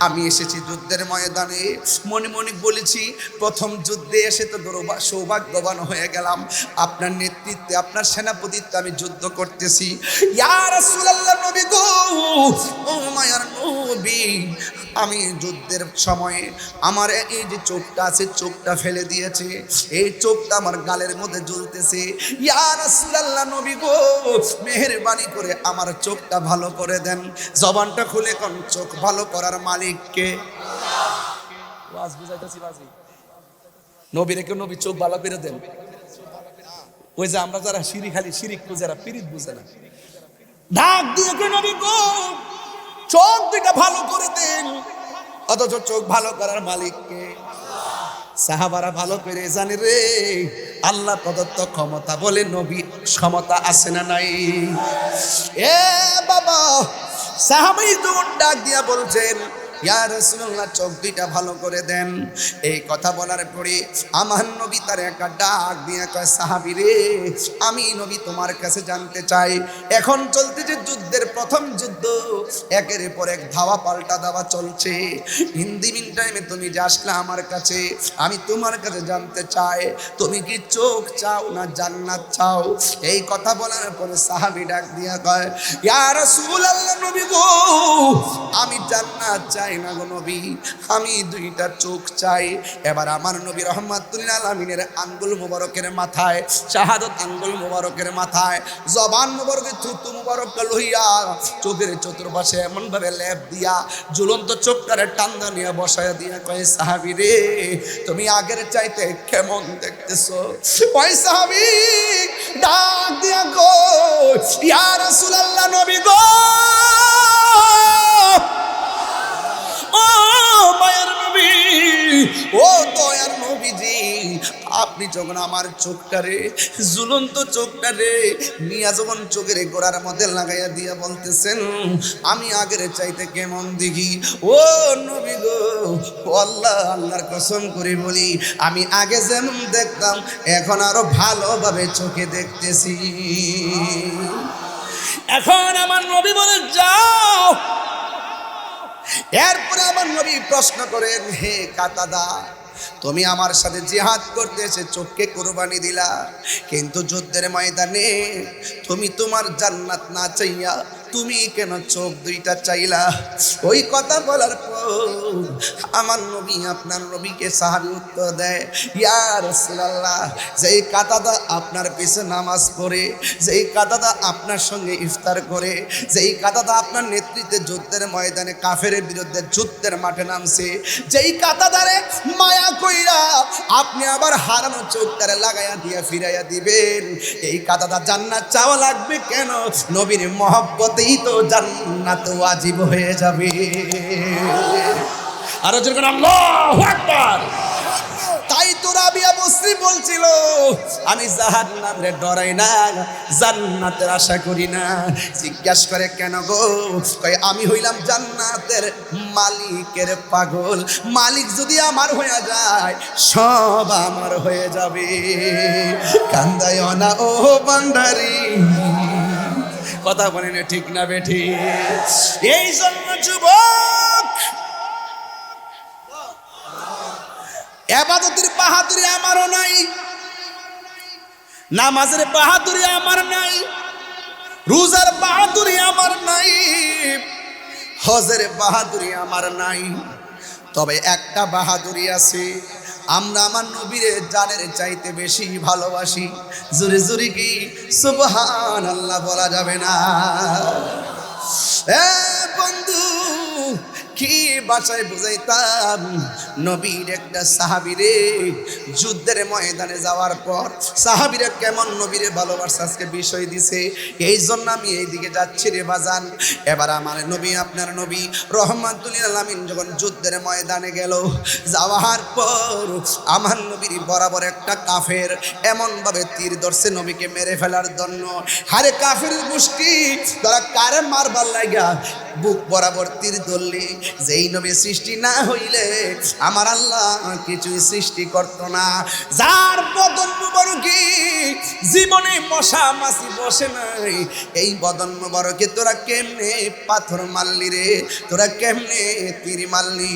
আমি এসেছি যুদ্ধের ময়দানে মনে মনে বলেছি প্রথম যুদ্ধে এসে তো সৌভাগ্যবান হয়ে গেলাম আপনার নেতৃত্বে আপনার সেনাপতিত্বে আমি যুদ্ধ করতেছি ইয়া রাসূলুল্লাহ নবী গো ও মায়ার নবী আমি যুদ্ধের সময়ে আমার এই যে চোখটা আছে চোখটা ফেলে দিয়েছে এই চোখটা আমার গালের মধ্যে জ্বলতেছে ইয়া রাসূলুল্লাহ নবী গো মেহেরবানি করে আমার চোখটা ভালো করে দেন জবানটা খুলে কোন চোখ ভালো করার মালিক কে ওয়াজ বুঝাইতাছি বাজি নবীরে কেউ নবী চোখ ভালো করে দেন ওই যে আমরা যারা শিরিক যারা পীরিত বুঝে না ডাক দিয়ে কে নবী গো চোখ দুইটা ভালো করে দেন অথচ চোখ ভালো করার মালিক কে সাহাবারা ভালো করে জানে রে আল্লাহ প্রদত্ত ক্ষমতা বলে নবী ক্ষমতা আছে না নাই এ বাবা সাহাবী যখন ডাক দিয়া বলছেন ইয়া রাসূলুল্লাহ চোখ দুইটা ভালো করে দেন এই কথা বলার পরে আমার নবী তার একটা ডাক দিয়ে কয় সাহাবী রে আমি নবী তোমার কাছে জানতে চাই এখন চলতে যে যুদ্ধের প্রথম যুদ্ধ, একের পর এক ধাওয়া পাল্টা দাওয়া চলছে। ইন দি মিন টাইমে তুমি যে আসলে আমার কাছে, আমি তোমার কাছে জানতে চাই তুমি কি চোখ চাও না জান্নাত চাও? এই কথা বলার পরে সাহাবী ডাক দিয়া কয়, ইয়া রাসূলুল্লাহ, নবী গো, আমি জান্নাত চাই না গো নবী, আমি দুইটা চোখ চাই। এবার আমার নবী রাহমাতুল আলামিনের আঙ্গুল মুবারকের মাথায়, শাহাদাত আঙ্গুল মুবারকের মাথায় জবান মুবারকের থুতু মুবারক লইয়া চোখের চতুর্পাশে এমন ভাবে লেপ দিয়া ঝুলন্ত চোখটারে টান্দা নিয়ে বসায় দিয়া কয়, সাহাবী রে, তুমি আগের চাইতে কেমন দেখতেছো? ওই সাহাবী ডাক দিয়া কয়, ইয়া রাসূলুল্লাহ, নবী গো, ও মায়ের নবী, ও দয়ার নবীজি, আপনি যখন আমার চোখটারে, ঝুলন্ত চোখটারে নিয়া যখন চোখের গোড়ার মধ্যে লাগাইয়া দিয়া বলতেছেন আমি আগের চাইতে কেমন দেখি, ও নবী গো, আল্লাহ, আল্লাহর কসম করে বলি, আমি আগে যেমন দেখতাম এখন আরো ভালোভাবে চোখে দেখতেছি। এখন আমার নবী বলে, যাও। এরপরে আমার নবী প্রশ্ন করেন, হে কাতাদা, তুমি আমার সাথে জিহাদ করতে এসে চোখকে কুরবানি দিলা, কিন্তু যুদ্ধের ময়দানে তুমি তোমার জান্নাত না চাইয়া তুমি কেন চোখ দুইটা চাইলা? ওই কথা বলার পর আমার নবী আপনার নবীকে সাহাবী উত্তর দেয়, ইয়া রাসূলুল্লাহ, যেই কাতাদা আপনার পিছে নামাজ পড়ে, যেই কাতাদা আপনার সঙ্গে ইফতার করে, যেই কাতাদা আপনার নেতৃত্বে যুদ্ধের ময়দানে কাফেরের বিরুদ্ধে যুদ্ধের মাঠে নামছে, যেই কাতাদারে মায়া কইরা আপনি আবার হারানো চোখটারে লাগাইয়া দিয়া ফিরাইয়া দিবেন, এই কাতাদা জান্নাত চাওয়া লাগবে কেন? নবীর মহব্বতেই তো জান্নাত ওয়াজিব হয়ে যাবে। আর যখন আল্লাহু আকবার। তাই তো রাবিয়া বসরি বলছিল, আমি জাহান্নামে ডরাই না, জান্নাতের আশা করি না। জিজ্ঞাসা করে, কেন গো? কয়, আমি হইলাম জান্নাতের মালিকের পাগল, মালিক যদি আমার হয়ে যায় সব আমার হয়ে যাবে। কান্দায় না ও বান্দারি, কথা বলেন ঠিক না বেঠি? এই জন্য যুবক, ইবাদতের বাহাদুরি আমারও নাই, নামাজের বাহাদুরি আমার নাই, রোজার বাহাদুরি আমার নাই, হজের বাহাদুরি আমার নাই, তবে একটা বাহাদুরি আছে, আমরা আমার নবীরে জানের চাইতে বেশি ভালোবাসি। জোরে জোরে কি সুবহানাল্লাহ বলা যাবে না? এ বন্ধু, কি ভাষায় বুঝাইতাম নবীর একটা সাহাবীরে যুদ্ধের ময়দানে যাওয়ার পর সাহাবীরা কেমন নবীরে ভালোবাসা আজকে বিষয় দিছে। এই জন্য আমি এইদিকে যাচ্ছি রে বাজান। এবার আমার নবী, আপনার নবী রহমাতুল আলামিন যখন যুদ্ধের ময়দানে গেল, যাওয়ার পর আমার নবীর বরাবর একটা কাফের এমনভাবে তীর ধরছে নবীকে মেরে ফেলার জন্য। হারে কাফের গোষ্ঠী, তারা কারে মারবার লাগা বুক বরাবর তীর ধরলি? যেই নবী সৃষ্টি না হইলে আমার আল্লাহ কিছুই সৃষ্টি করত না, যার বদন মুবারকে জীবনে মশা মাছি বসে নাই, এই বদন মুবারকে তোরা কেমনে পাথর মারলি রে, তোরা কেমনে তীর মারলি?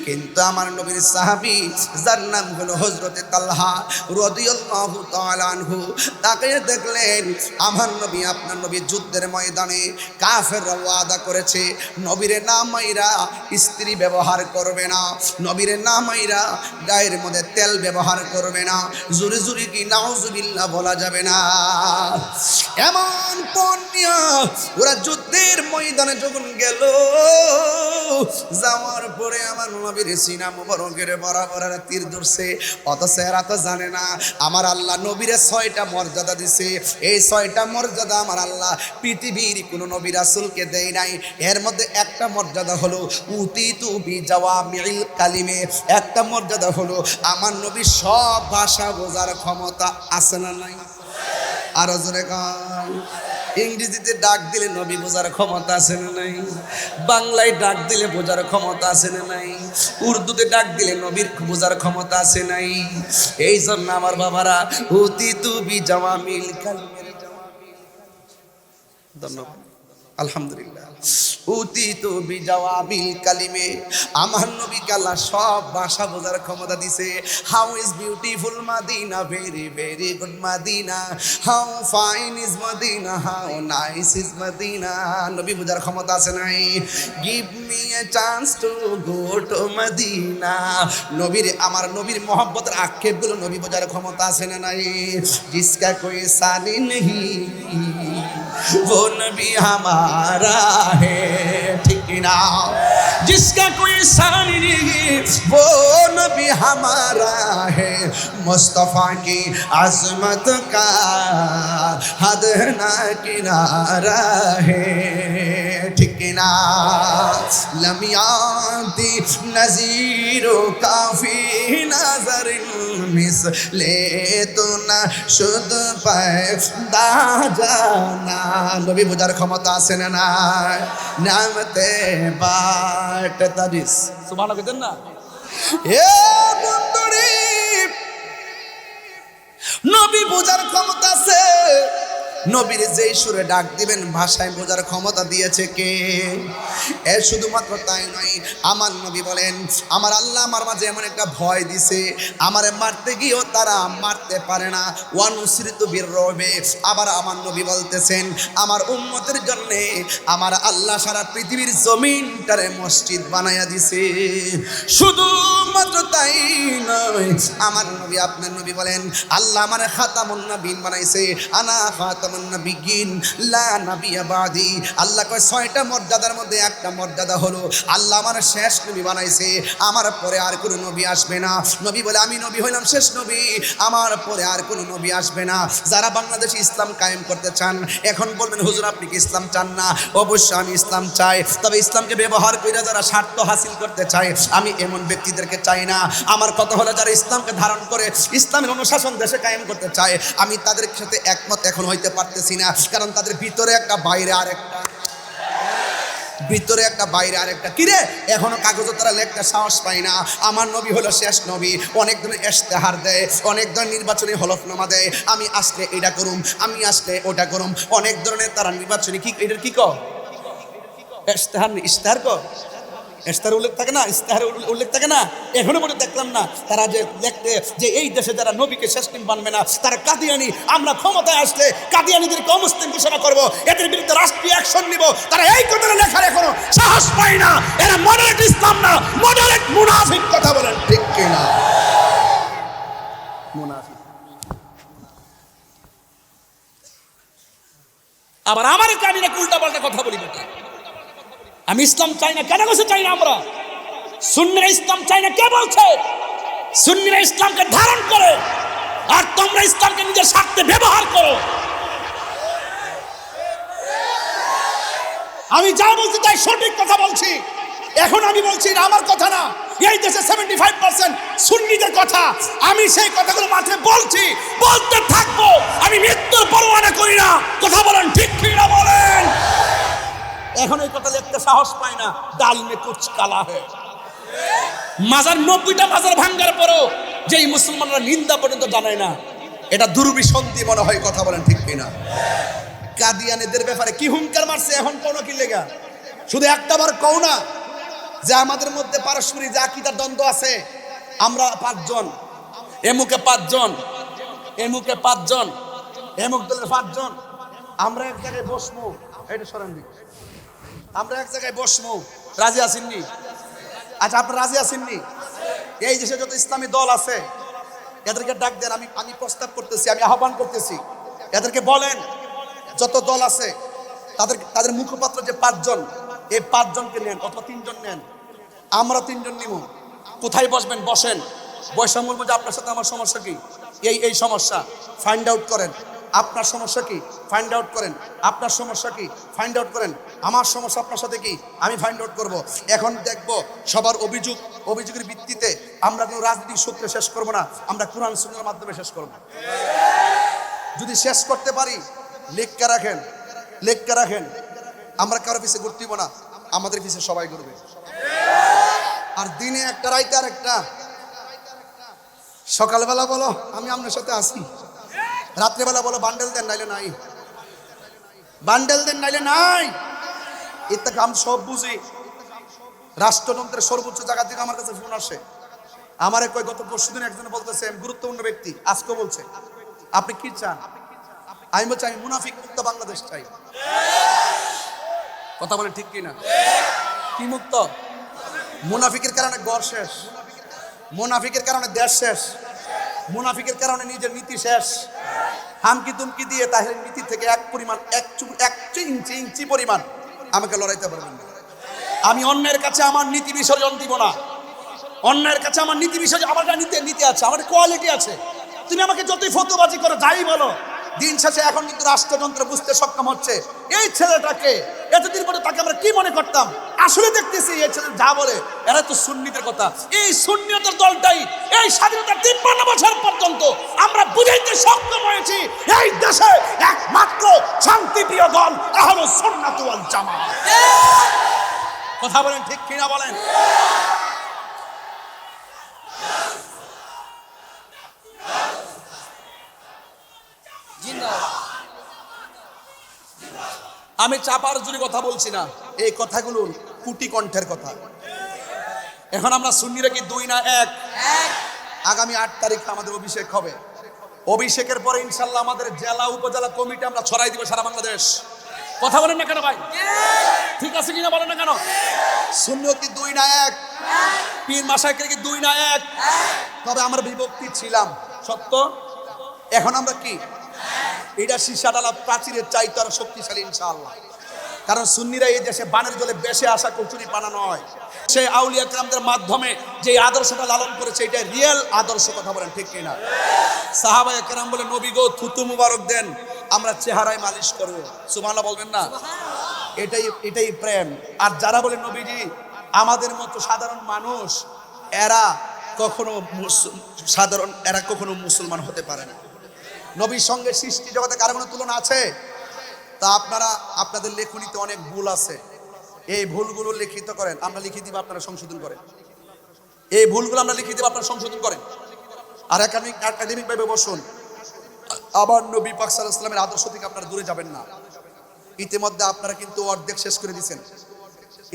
কিন্তু আমার নবীর সাহাবী যার নাম হলো হযরতে তালহা রাদিয়াল্লাহু তাআলা আনহু, তাকে দেখলেন আমার নবী, আপনার নবী যুদ্ধের ময়দানে কাফেররা ওয়াদা করেছে নবীরে না মাইরা স্ত্রী ব্যবহার করবে না, নবীরে না মাইরা গায়ের মধ্যে তেল ব্যবহার করবে না। জোরে জোরে কি নাউজুবিল্লাহ বলা যাবে না? এমন পণ্যা ওরা যুদ্ধের ময়দানে যখন গেল, যাওয়ার পরে আমার নবীর সিনা মুবারকের বরাবর তীর ধরছে। অথচ এরা তো জানে না আমার আল্লাহ নবীরে 6টা মর্যাদা দিছে। এই 6টা মর্যাদা আমার আল্লাহ পৃথিবীর কোনো নবী রাসূলকে দেয় নাই। এর মধ্যে একটা মর্যাদা হলো উতিতু বিজাওয়ামিল কালিমে, একটা মর্যাদা হলো আমার নবী সব ভাষা বোঝার ক্ষমতা আছে না নাই? আরো জোরে গান। ইংরেজিতে ডাক দিলে নবী বোঝার ক্ষমতা আছে না নাই? বাংলায় ডাক দিলে বোঝার ক্ষমতা আছে না নাই? উর্দুতে ডাক দিলে নবীর বোঝার ক্ষমতা আছে নাই? এই জন্য আমার বাবারা উতিতু বিজাওয়ামিল কালিমে, ধন্যবাদ। আলহামদুলিল্লাহ। উতিতু বিজাওয়াবিল কালিমে, আমার নবীকে আল্লাহ সব ভাষা বোঝার ক্ষমতা দিছে। How is beautiful Madina, very very good Madina, how fine is Madina, how nice is Madina. নবী বোঝার ক্ষমতা আছে নাই? Give me a chance to go to Madina. নবীর, আমার নবীর মহব্বতের আক্ষেপগুলো নবী বোঝার ক্ষমতা আছে না নাই? জিসকা কোই সানি নেহি वो नबी हमारा है, ठीक ना? जिसका कोई सानी नहीं वो नबी हमारा है। मुस्तफा की अजमत का हद ना किनारा है, ठीक ना? लमियाती नजीरो काफी नजर मिसले तो ना शुद्ध पैदा जाना। নবী বোঝার ক্ষমতা আছে না নাই? নামতে বাট তারিস সুবহানাল্লাহ কইতেন না? এ বন্ধুরে, নবী বোঝার ক্ষমতা আছে। নবীর যেই সুরে ডাক দিবেন ভাষায় বোঝার ক্ষমতা দিয়েছে কে? এর শুধুমাত্র তাই নয়, আমার নবী বলেন আমার আল্লাহ আমার মাঝে এমন একটা ভয় দিছে, আমারে মারতে গিয়েও তারা মারতে পারে না। ওয়ানুসরিতু বিররবে। আবার আমার নবী বলতেছেন আমার উম্মতের জন্য আমার আল্লাহ সারা পৃথিবীর জমিনটারে মসজিদ বানায়া দিছে। শুধুমাত্র তাই নয়, আমার নবী আপনার নবী বলেন আল্লাহ আমার খাতামুন নবীন বানাইছে। আনা খাতামুন নবিয়্যিন লা নাবিয়্যা বাদি। আল্লাহ কয় 6টা মর্যাদার মধ্যে একটা মর্যাদা হলো আল্লাহ আমার শেষ নবী বানাইছে, আমার পরে আর কোনো নবী আসবে না। নবী বলে আমি নবী হইলাম শেষ নবী, আমার পরে আর কোনো নবী আসবে না। যারা বাংলাদেশে ইসলাম কায়েম করতে চান, এখন বলবেন হুজুর আপনি কি ইসলাম চান না? অবশ্যই আমি ইসলাম চাই, তবে ইসলামকে ব্যবহার করে যারা স্বার্থ হাসিল করতে চায় আমি এমন ব্যক্তিদেরকে চাই না। আমার কথা হলো যারা ইসলামকে ধারণ করে ইসলামের অনুশাসন দেশে কায়েম করতে চায় আমি তাদের সাথে একমত এখন হইতে পারতেছি না, কারণ তাদের ভিতরে একটা বাইরে আরেকটা, ভিতরে একটা বাইরে আরেকটা। কিরে এখনো কাগজে তারা লেখতে সাহস পায় না। আমার নবী হলো শেষ নবী। অনেক ধরনের ইশতেহার দেয়, অনেক ধরনের নির্বাচনী হলফনামা দেয়, আমি আসলে এটা করুম, আমি আসলে ওটা করুম, অনেক ধরনের তারা নির্বাচনী কি এটার কি কর ইশতেহার, ইশতেহার কর ইশতেহার উল্লেখ থাকে না, ইশতেহার উল্লেখ থাকে না। এখনো পর্যন্ত দেখলাম না তারা যে লিখতে যে এই দেশে যারা নবীকে শেষ নবী মানবে না তারা কাদিয়ানি, আমরা ক্ষমতায় আসলে কাদিয়ানিদেরকে অমুসলিম ঘোষণা করব, এদের বিরুদ্ধে রাষ্ট্রীয় অ্যাকশন নিব। তারা এই কথাটা লেখার এখনো সাহস পায় না। এরা মডারেট ইসলাম না, মডারেট মুনাফিক। কথা বলেন ঠিক কিনা? মুনাফিক। আবার আমার কাহিনীরা উল্টা পাল্টা কথা বলি। আমি ইসলাম চাই না কেন বলছে? চাই না আমরা। সুন্নিরা ইসলাম চাই না কে বলছে? সুন্নিরা ইসলামকে ধারণ করে, আর তোমরা ইসলামকে নিজের স্বার্থে ব্যবহার করো। আমি যা বলছি তাই সঠিক কথা বলছি। এখন আমি বলছি না আমার কথা না, এই দেশে 75% সুন্নিদের কথা। আমি সেই কথাগুলো মাঠে বলছি, বলতে থাকবো। আমি মৃত্যুর পরোয়ানা করি না। কথা বলেন ঠিক ঠিক না বলেন? এখন এই কথা লিখতে সাহস পায় না। ডাল মে কুছ কালা হ্যায়। মাজার 90টা মাজার ভাঙ্গার পরও যেই মুসলমানরা নিন্দা পর্যন্ত জানায় না, এটা দুর্বিসন্ধি মনে হয়। কথা বলেন ঠিক কিনা? কাদিয়ানীদের ব্যাপারে কি হুঙ্কার মারছে এখন কোন কি লেগা? শুধু একটা বার কও না যে আমাদের মধ্যে পারস্পরিক যে আকীদার দ্বন্দ্ব আছে, আমরা 5 জন, এমুকে 5 জন, এমুকে 5 জন, এমুক দলের 5 জন, আমরা এক জায়গায় বসবো। এটা সরেন দিক, আমরা এক জায়গায় বসবো। রাজি আছেননি? আচ্ছা আপনারা রাজি আছেননি? এই দেশে যত ইসলামী দল আছে এদেরকে ডাক দেন। আমি প্রস্তাব করতেছি, আমি আহ্বান করতেছি, এদেরকে বলেন যত দল আছে তাদের মুখপাত্র যে 5 জন, এই 5 জনকে নেন অথবা 3 জন নেন, আমরা 3 জন নিব। কোথায় বসবেন? বসেন, বৈষা বলবো যে আপনার সাথে আমার সমস্যা কি, এই সমস্যা ফাইন্ড আউট করেন। আপনার সমস্যা কি ফাইন্ড আউট করেন, আপনার সমস্যা কি ফাইন্ড আউট করেন, আমার সমস্যা আপনার সাথে কি আমি ফাইন্ড আউট করব। এখন দেখব সবার অভিযোগের ভিত্তিতে আমরা কোনো রাজনৈতিক সূত্রে শেষ করব না, আমরা কোরআন সুন্নাহর মাধ্যমে শেষ করব। যদি শেষ করতে পারি লেখকে রাখেন, লেখকে রাখেন, আমরা কারো পিছে ঘুরতেইব না, আমাদের পিছে সবাই ঘুরবে। আর দিনে একটা রাইতে আর একটা, সকালবেলা বলো আমি আপনার সাথে আসি, রাত্রেবেলা বলো বান্ডেল দেন নাইলে নাই, বান্ডেল দেন নাইলে নাই। ইত্যাদি আমি সব বুঝি। রাষ্ট্রযন্ত্রের সর্বোচ্চ জায়গা থেকে আমার কাছে ফোন আসে। আমার কই গত পরশুদিন একজন বলতেছে, গুরুত্বপূর্ণ ব্যক্তি আজকে বলছে, আপনি কি চান? আমি বলছি আমি মুনাফিক মুক্ত বাংলাদেশ চাই। কথা বলে ঠিক কিনা? কি মুক্ত? মুনাফিকের কারণে গড় শেষ, মুনাফিকের কারণে দেশ শেষ, মুনাফিকের কারণে নিজের নীতি শেষ। হামকি তুমকি দিয়ে তাহলে নীতি থেকে এক ইঞ্চি পরিমাণ আমাকে লড়াইতে পারবেন না। আমি অন্যের কাছে আমার নীতি বিসর্জন দিব না। অন্যের কাছে আমার নীতি বিসর্জন, আমার নীতি আছে, আমার কোয়ালিটি আছে। তুমি আমাকে যতই ফতোবাজি করো, যাই বলো, দিন শেষে এখন কিন্তু রাষ্ট্রযন্ত্র বুঝতে সক্ষম হচ্ছে এই ছেলেটাকে। এতদিন পরে তাকে আমরা কি মনে করতাম, আসলে দেখতেছি এই ছেলে যা বলে এরা তো সুন্নিদের কথা। এই সুন্নিয়তের দলটাই এই স্বাধীনতার 53 বছর পর্যন্ত আমরা বুঝাইতে সক্ষম হয়েছি এই দেশে একমাত্র শান্তিপ্রিয় দল আহলে সুন্নাত ওয়াল জামাত। কথা বলেন ঠিক কিনা বলেন? আমি চাপার জুড়ে কথা বলছি না, এই কথাগুলো কুটি কণ্ঠের কথা। এখন আমরা সুন্নিরা কি 2 না 1? আগামী 8 তারিখে আমাদের অভিষেক হবে। অভিষেকের পরে ইনশাল্লাহ আমাদের জেলা উপজেলা কমিটি আমরা ছড়াই দিব সারা বাংলাদেশ। কথা বলেন না কেন ভাই? ঠিক আছে কিনা বলেন না কেন? সুন্নিও কি 2 না 1? পীর মাশায়েখের কি 2 না 1? তবে আমরা বিভক্তি ছিলাম সত্য, এখন আমরা কি এটা সীসাডালা প্রাচীরের চাইতে আরো শক্তিশালী ইনশাআল্লাহ। কারণ সুন্নিরা এই দেশে বানের জলে বেশে আসা কচুরি পানা নয়, সে আউলিয়া কেরামদের মাধ্যমে যে আদর্শটা লালন করেছে এটা রিয়েল আদর্শ। কথা বলেন ঠিক কিনা? সাহাবায়ে কেরাম বলে, নবী গো থুতু মুবারক দেন, আমরা চেহারায় মালিশ করব। সুবহানাল্লাহ বলবেন না? এটাই প্রেম। আর যারা বলে নবীজি আমাদের মতো সাধারণ মানুষ, এরা কখনো মুসলমান হতে পারে না। নবীর সঙ্গে সৃষ্টি জগতে কারো কোনো তুলনা আছে? তা আপনারা আপনাদের লেখনীতে অনেক ভুল আছে, এই ভুলগুলো লিখিত করেন, আমরা লিখে দিব, আপনারা সংশোধন করেন। এই ভুলগুলো আমরা লিখে দিব, আপনারা সংশোধন করেন। আর একাডেমিক ভাবে বসুন। আবার নবী পাক সাল্লাল্লাহু আলাইহি ওয়াসাল্লামের আদর্শ থেকে আপনারা দূরে যাবেন না। ইতিমধ্যে আপনারা কিন্তু অর্ধেক শেষ করে দিয়েছেন,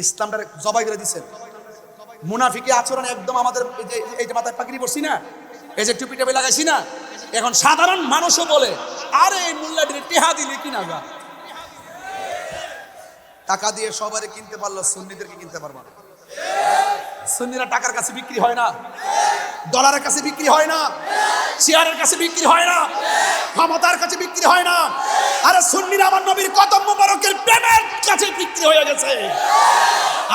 ইসলামটা জবাই করে দিয়েছেন। মুনাফিকি আচরণ একদম আমাদের এই যে মাথায় পাগড়ি পরছি না, এই যে টুপি টাপি লাগাইছি না, এখন সাধারণ মানুষও বলে, আরে এই মোল্লাটির টেহা দিলে কিনা যা, টাকা দিয়ে সবারই কিনতে পারলো, সুন্নিদেরকে কিনতে পারবো না। সুন্নিরা টাকার কাছে বিক্রি হয় না, ডলারের কাছে বিক্রি হয় না, চেয়ারের কাছে বিক্রি হয় না, ক্ষমতার কাছে বিক্রি হয় না। আরে সুন্নিরা আমার নবীর কদম মোবারকের প্রেমের কাছে বিক্রি হয়ে গেছে।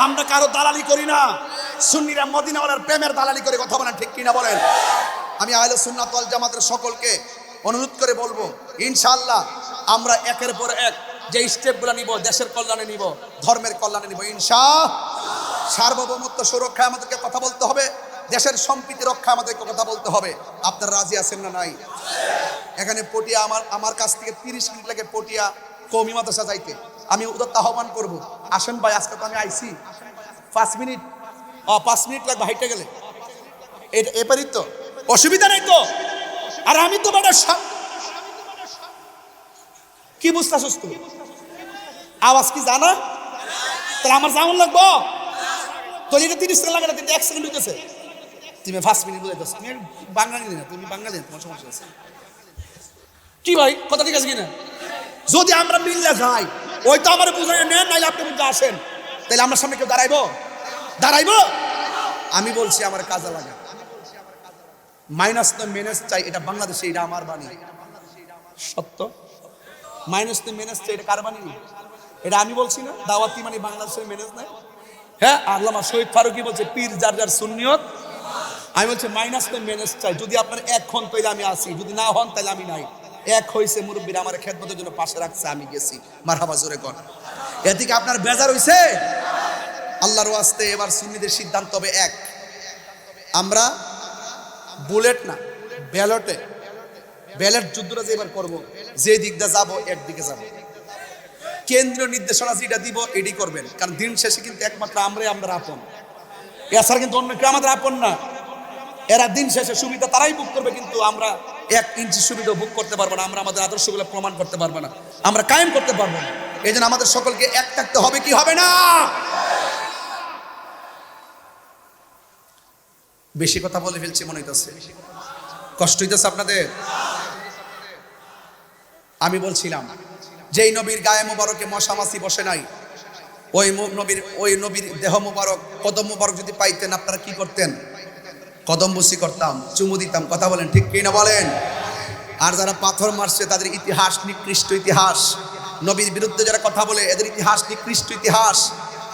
আমরা কারো দালালি করি না, সুন্নিরা মদিনাওয়ালার প্রেমের দালালি করে। কথা বলেন ঠিক কিনা বলেন? আমি আহলে সুন্নাত ওয়াল জামাতের সকলকে অনুরোধ করে বলবো, ইনশাআল্লাহ আমরা একের পর এক যে স্টেপগুলো নিব, দেশের কল্যাণে নিব, ধর্মের কল্যাণে নিব ইনশাআল্লাহ। সার্বভৌমত্ব সুরক্ষা আমাদেরকে কথা বলতে হবে, দেশের সম্প্রীতি রক্ষা আমাদেরকে কথা বলতে হবে। আপনারা রাজি আছেন না? নাই? এখানে পটিয়া আমার কাছ থেকে 30 মিনিট লাগে পটিয়া কওমি মাদ্রাসা যাইতে। আমি উদাত্ত আহ্বান করব, আসেন ভাই, আজকে তো আমি আইছি 5 মিনিট 5 মিনিট লাগবে হাইটে গেলে, এপারই তো অসুবিধা নেই তো। আর আমি তো মানে কি বুঝতেছস তুই? আওয়াজ কি জানা? তাহলে আমার যেমন লাগবো তোর এটা 30 সেকেন্ড লাগে না, 1 সেকেন্ড হইতেছে। তুমি 5 মিনিট বুঝাইতেছ, তুমি বাঙালি না, তুমি বাঙালি, তোমার সমস্যা আছে কি ভাই? কথা ঠিক আছে কিনা? যদি আমরা মিললে যাই, ওই তো আমার বুঝাই নেন, নাইলে আপনি বুঝে আসেন, তাহলে আমার সামনে কেউ দাঁড়াইবো? আমি বলছি আমার কাজে লাগা, মাইনাস তো মেনেস চাই, এটা বাংলাদেশে, এটা আমার বাণী সত্য। মাইনাস তো মেনেস চাই, এটা কার বাণী? এটা আমি বলছি না, দাওয়াতি মানে বাংলাদেশের মেনেজ নাই। হ্যাঁ, আল্লামা শহীদ ফারুকী বলছে পীর যার যার সুন্নিয়ত। আমি বলছি মাইনাস তো মেনেজ চাই, যদি আপনার এক হন তাইলে আমি আসি, যদি না হন তাহলে আমি নাই। এক হইছে, মুরব্বীরা আমার খেদমতের জন্য পাশে রাখছে, আমি গেছি, মারহাবা জোরে কর। এদিকে আপনার বেজার হইছে? আল্লাহর ওয়াস্তে এবার সুন্নিদের সিদ্ধান্ত হবে এক, আমরা বুলেট না ব্যালট যুদ্ধটা যে এবার করবো, যে দিকটা যাবো একদিকে যাবো, কেন্দ্রীয় নির্দেশনা যেটা দিব এটি করবেন। কারণ দিন শেষে কিন্তু একমাত্র আমরা আপন, এছাড়া কিন্তু অন্য কেউ আমাদের আপন না। এরা দিন শেষে সুবিধা তারাই বুক করবে, কিন্তু আমরা 1 ইঞ্চি সুবিধা বুক করতে পারবো না, আমরা আমাদের আদর্শগুলো প্রমাণ করতে পারবো না, আমরা কায়েম করতে পারবো না। এই জন্য আমাদের সকলকে এক থাকতে হবে, কি হবে না? বেশি কথা বলে ফেলছি মনে হইতেছে, কষ্ট হইতেছে আপনাদের? আমি বলছিলাম যেই নবীর গায়ে মোবারকে মশা মাছি বসে নাই, ওই নবীর দেহ মোবারক, কদম মোবারক যদি পাইতেন আপনারা কি করতেন? কদম বুসি করতাম, চুমু দিতাম। কথা বলেন ঠিক কি না বলেন? আর যারা পাথর মারছে তাদের ইতিহাস নিকৃষ্ট ইতিহাস, নবীর বিরুদ্ধে যারা কথা বলে এদের ইতিহাস নিকৃষ্ট ইতিহাস,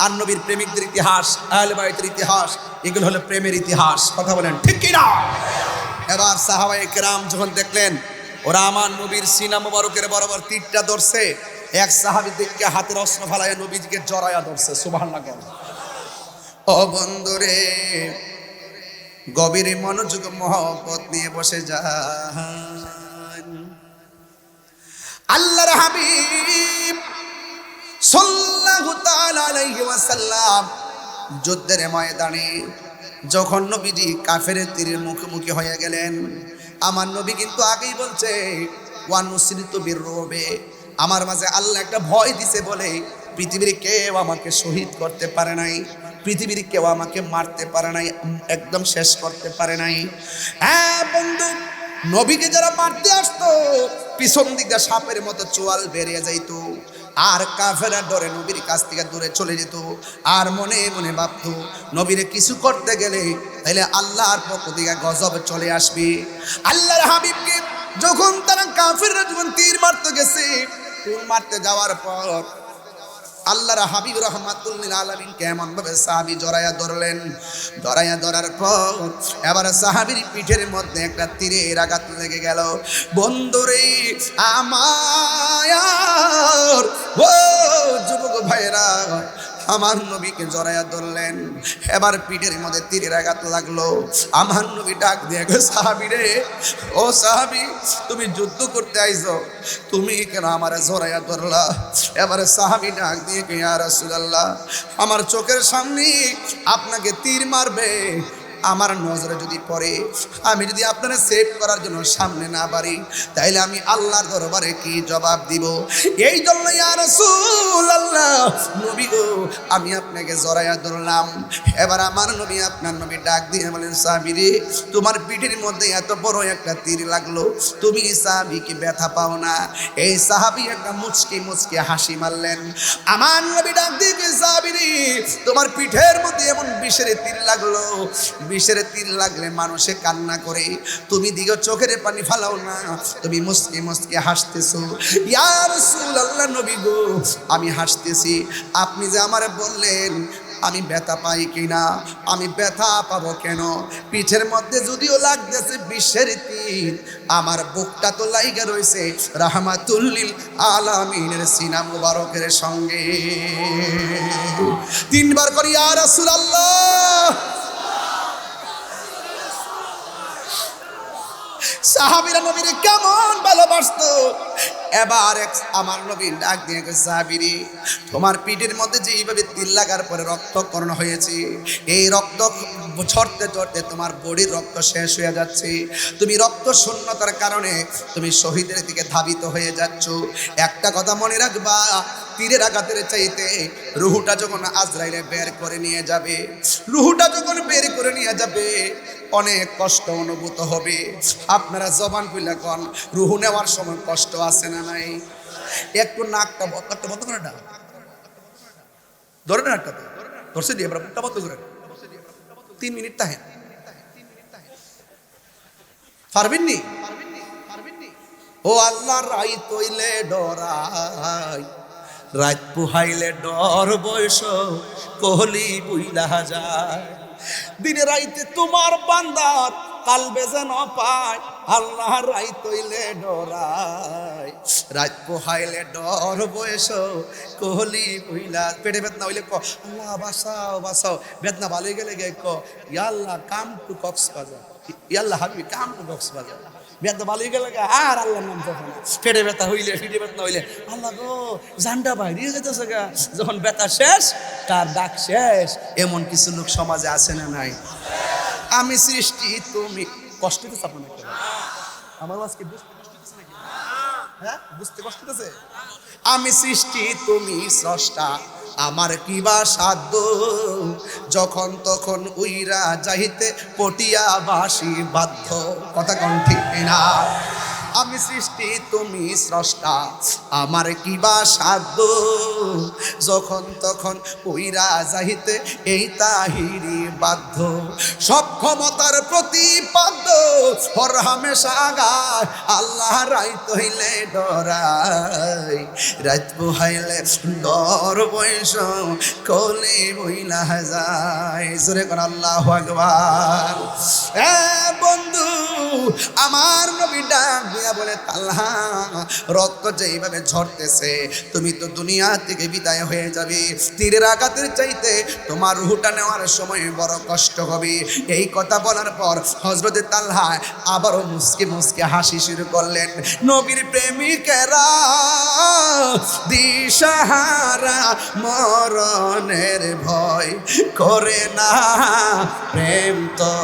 আর নবীর প্রেমিকদের ইতিহাস, আহলে বাইতের ইতিহাস, এগুলো হলো প্রেমের ইতিহাস। কথা বলেন ঠিক কি না? এবার সাহাবায়ে কেরাম যখন দেখলেন ওরা আমার নবীর সিনা মোবারকের বরাবর তীরটা ধরছে, এক সাহাবী দেখে হাতের অস্ত্র ফালাইয়া নবীজিকে জড়াইয়া ধরছে। সুবহানাল্লাহ। ও বন্ধুরে, গভীর মনোযোগ মহব্বত নিয়ে বসে যান। আল্লাহর হাবিব সাল্লাল্লাহু তাআলা আলাইহি ওয়াসাল্লাম যুদ্ধের ময়দানে যখন নবীজি কাফেরের তীরের মুখোমুখি হয়ে গেলেন, আমার নবী কিন্তু আগেই বলছে ওয়ানুসরিতু বিররুবে, আমার মাঝে আল্লাহ একটা ভয় দিছে বলে পৃথিবীর কেউ আমাকে শহীদ করতে পারে নাই, পৃথিবীর কেউ আমাকে মারতে পারে নাই, একদম শেষ করতে পারে নাই। হ্যাঁ বন্ধু, নবীকে যারা মারতে আসতো পিছন দিকে সাপের মতো চোয়াল বেরিয়ে যাইতো, আর কাফেররা ডরে নবীর কাছ থেকে দূরে চলে যেত, আর মনে মনে ভাবতো নবীরে কিছু করতে গেলে তাহলে আল্লাহর পক্ষ থেকে গজব চলে আসবে। আল্লাহর হাবিবকে যখন তারা কাফেররা যখন তীর মারতে গেছে, তীর মারতে যাওয়ার পর আল্লাহর হাবিব রাহমাতুল লিল আলামিন কেমন ভাবে সাহাবী জড়ায়া ধরলেন, জড়ায়া ধরার পর এবার সাহাবীর পিঠের মধ্যে একটা তীরের আঘাত লেগে গেল। বন্ধুরে আমার, ও যুবক ভাইরা, আমার নবীকে জড়ায়া ধরলেন, এবার পিঠের মধ্যে তীরের আঘাত লাগলো। আমার নবী ডাক দিয়ে সাহাবী রে, ও সাহাবী, তুমি যুদ্ধ করতে আইছো, তুমি কেন আমার জড়ায়া ধরলা? এবারে সাহাবী ডাক দিয়ে ইয়া রাসূলুল্লাহ, আমার চোখের সামনে আপনাকে তীর মারবে, আমার নজরে যদি পড়ে, আমি যদি আপনারা সেভ করার জন্য সামনে না পারি, তাইলে আমি আল্লাহর দরবারে কি জবাব দিব? এই জন্য ইয়া রাসূলুল্লাহ, নবী গো, আমি আপনাকে জড়াইয়া ধরলাম। এবার আমার নবী, আপনার নবী ডাক দিয়ে বলেন, সাহাবী রে, তোমার পিঠের মধ্যে এত বড় একটা তীর লাগলো, তুমি সাহাবী কি ব্যথা পাও না? এই সাহাবী একটা মুচকি মুচকি হাসি মারলেন। আমার নবী ডাক দিয়ে, সাহাবী রে, তোমার পিঠের মধ্যে এমন বিষের তীর লাগলো, বিষের তীর লাগলে মানুষে কান্না করে, তুমি দিকে চোখের পানি ফালাও না, তুমি মুচকি মুচকি হাসতেছো। ইয়া রাসূলুল্লাহ, নবী গো, আমি হাসতেছি, আপনি যে আমারে বললেন আমি ব্যথা পাই কিনা, আমি ব্যথা পাবো কেন? পিঠের মধ্যে যদিও লাগতেছে বিষের তীর, আমার বুকটা তো লাইগা রয়েছে রাহমাতুল লিল আলামিনের সিনা মুবারকের সঙ্গে। তিনবার করি ইয়া রাসূলুল্লাহ। সাহাবীরা নবীরে কেমন ভালোবাসতো। এবার আমার নবী ডাক দিয়ে সাহাবী রে, তোমার পিঠের মধ্যে যে এইভাবে তীর লাগার পরে রক্তক্ষরণ হয়েছে, এই রক্ত ঝরতে ঝরতে তোমার বডির রক্ত শেষ হয়ে যাচ্ছে, তুমি রক্ত শূন্যতার কারণে তুমি শহীদের দিকে ধাবিত হয়ে যাচ্ছ। একটা কথা মনে রাখবা, তীরের আঘাতের চাইতে রুহুটা যখন আজরাইলে বের করে নিয়ে যাবে, রুহুটা যখন বের করে নিয়ে যাবে অনেক কষ্ট অনুভূত হবে। আপনারা জবান খুলে কোন, রুহু নেওয়ার সময় কষ্ট আছে না নাই? একটু নাকটা বন্ধ করে না, ধরে না, একটা ধরছে দিয়ে এবার মুখটা বন্ধ করে 3 মিনিট তাহেন পারবেন নি? ও আল্লাহ, রাই তৈলে ডরাই, রাত পুহাইলে ডর বয়স কোহলি বুইলা যায়, দিনে রাইতে তোমার বান্দার কালবে যেন পায়, আল্লাহ রাই তৈলে ডরাই, রাত পোহাইলে ডর বয়স কোহলি বুইলা। পেটে বেদনা হইলে ক আল্লাহ বাঁচাও বাঁচাও, বেদনা ভালো গেলে গে ক ইয়া আল্লাহ কাম টু কক্সবাজার, ইয়া আল্লাহ হাবিবি কাম টু কক্সবাজার। বেদনা ভালো গেলে আর আল্লাহর নাম তখন, পেটে ব্যথা হইলে, পিঠে বেদনা হইলে আল্লাহ গো জানটা বাইরে যেতেছে গা, যখন ব্যথা শেষ তার ডাক শেষ। এমন কিছু লোক সমাজে আছে না নাই? আমি সৃষ্টি তুমি, কষ্ট হচ্ছে আপনার? আমার আজকে বুঝতে কষ্ট হচ্ছে নাকি? হ্যাঁ, বুঝতে কষ্ট হচ্ছে? আমি সৃষ্টি তুমি স্রষ্টা, আমার কিবা সাধ্য, যখন তখন উইরা যাইতে পটিয়া বাসি বাধ্য। কথা কোন ঠিক না? আমি সৃষ্টি তুমি স্রষ্টা, আমার কিবা সাধ্য, যখন তখন উইরা যাইতে এই তাহিরি বাধ্য। সব ক্ষমতার প্রতিপাদ্য, হর হামেশা গায়, আল্লাহ রাইত হইলে ডরাই, রাত বুহাইলে ডর বৈশ কলে বইলা যায়। জোরে কোন আল্লাহু আকবার। এ বন্ধু, আমার নবী ডাক দিয়া বলে, তালহা রক্ত যেইভাবে ঝরতেছে, তুমি তো দুনিয়া থেকে বিদায় হয়ে যাবে, তীরের আঘাতের চাইতে তোমার রুহটা নেওয়ার সময় বড় কষ্ট হবে। এই কথা বলার পর হযরতে তালহা আবারও মুস্কি মুস্কি হাসি শুরু করলেন। নবীর প্রেমিকেরা দিশাহারা, মরণের ভয় করে না, প্রেম তো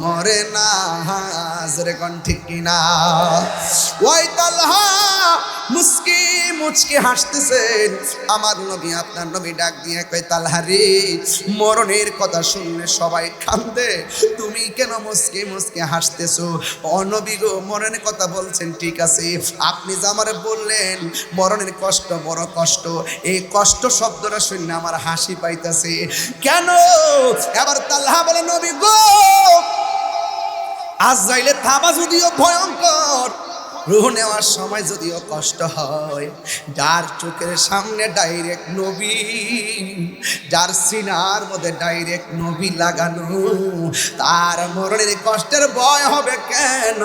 মরে না। জোরে কোন ঠিক কিনা? ওই তালহা মুস্কি মুচকি হাসতেছেন। আমার নবী, আপনার নবী ডাক দিয়ে কয়, তালহা রে, মরণের কথা শুনলে সবাই কান্দে, তুমি কেন মুচকি মুচকি হাসতেছো? ও নবী গো, মরণের কথা বলছেন ঠিক আছে, আপনি যে আমারে বললেন মরণের কষ্ট বড় কষ্ট, এই কষ্ট শব্দটা শুনে আমার হাসি পাইতেছে কেন? এবার তালহা বলে, নবী গো, আজরাইলে থাবা যদিও ভয়ঙ্কর, রূহ নেওয়ার সময় যদিও কষ্ট হয়, যার চোখের সামনে ডাইরেক্ট নবী, যার সিনার মধ্যে ডাইরেক্ট নবী লাগানো, তার মরণের কষ্টের ভয় হবে কেন?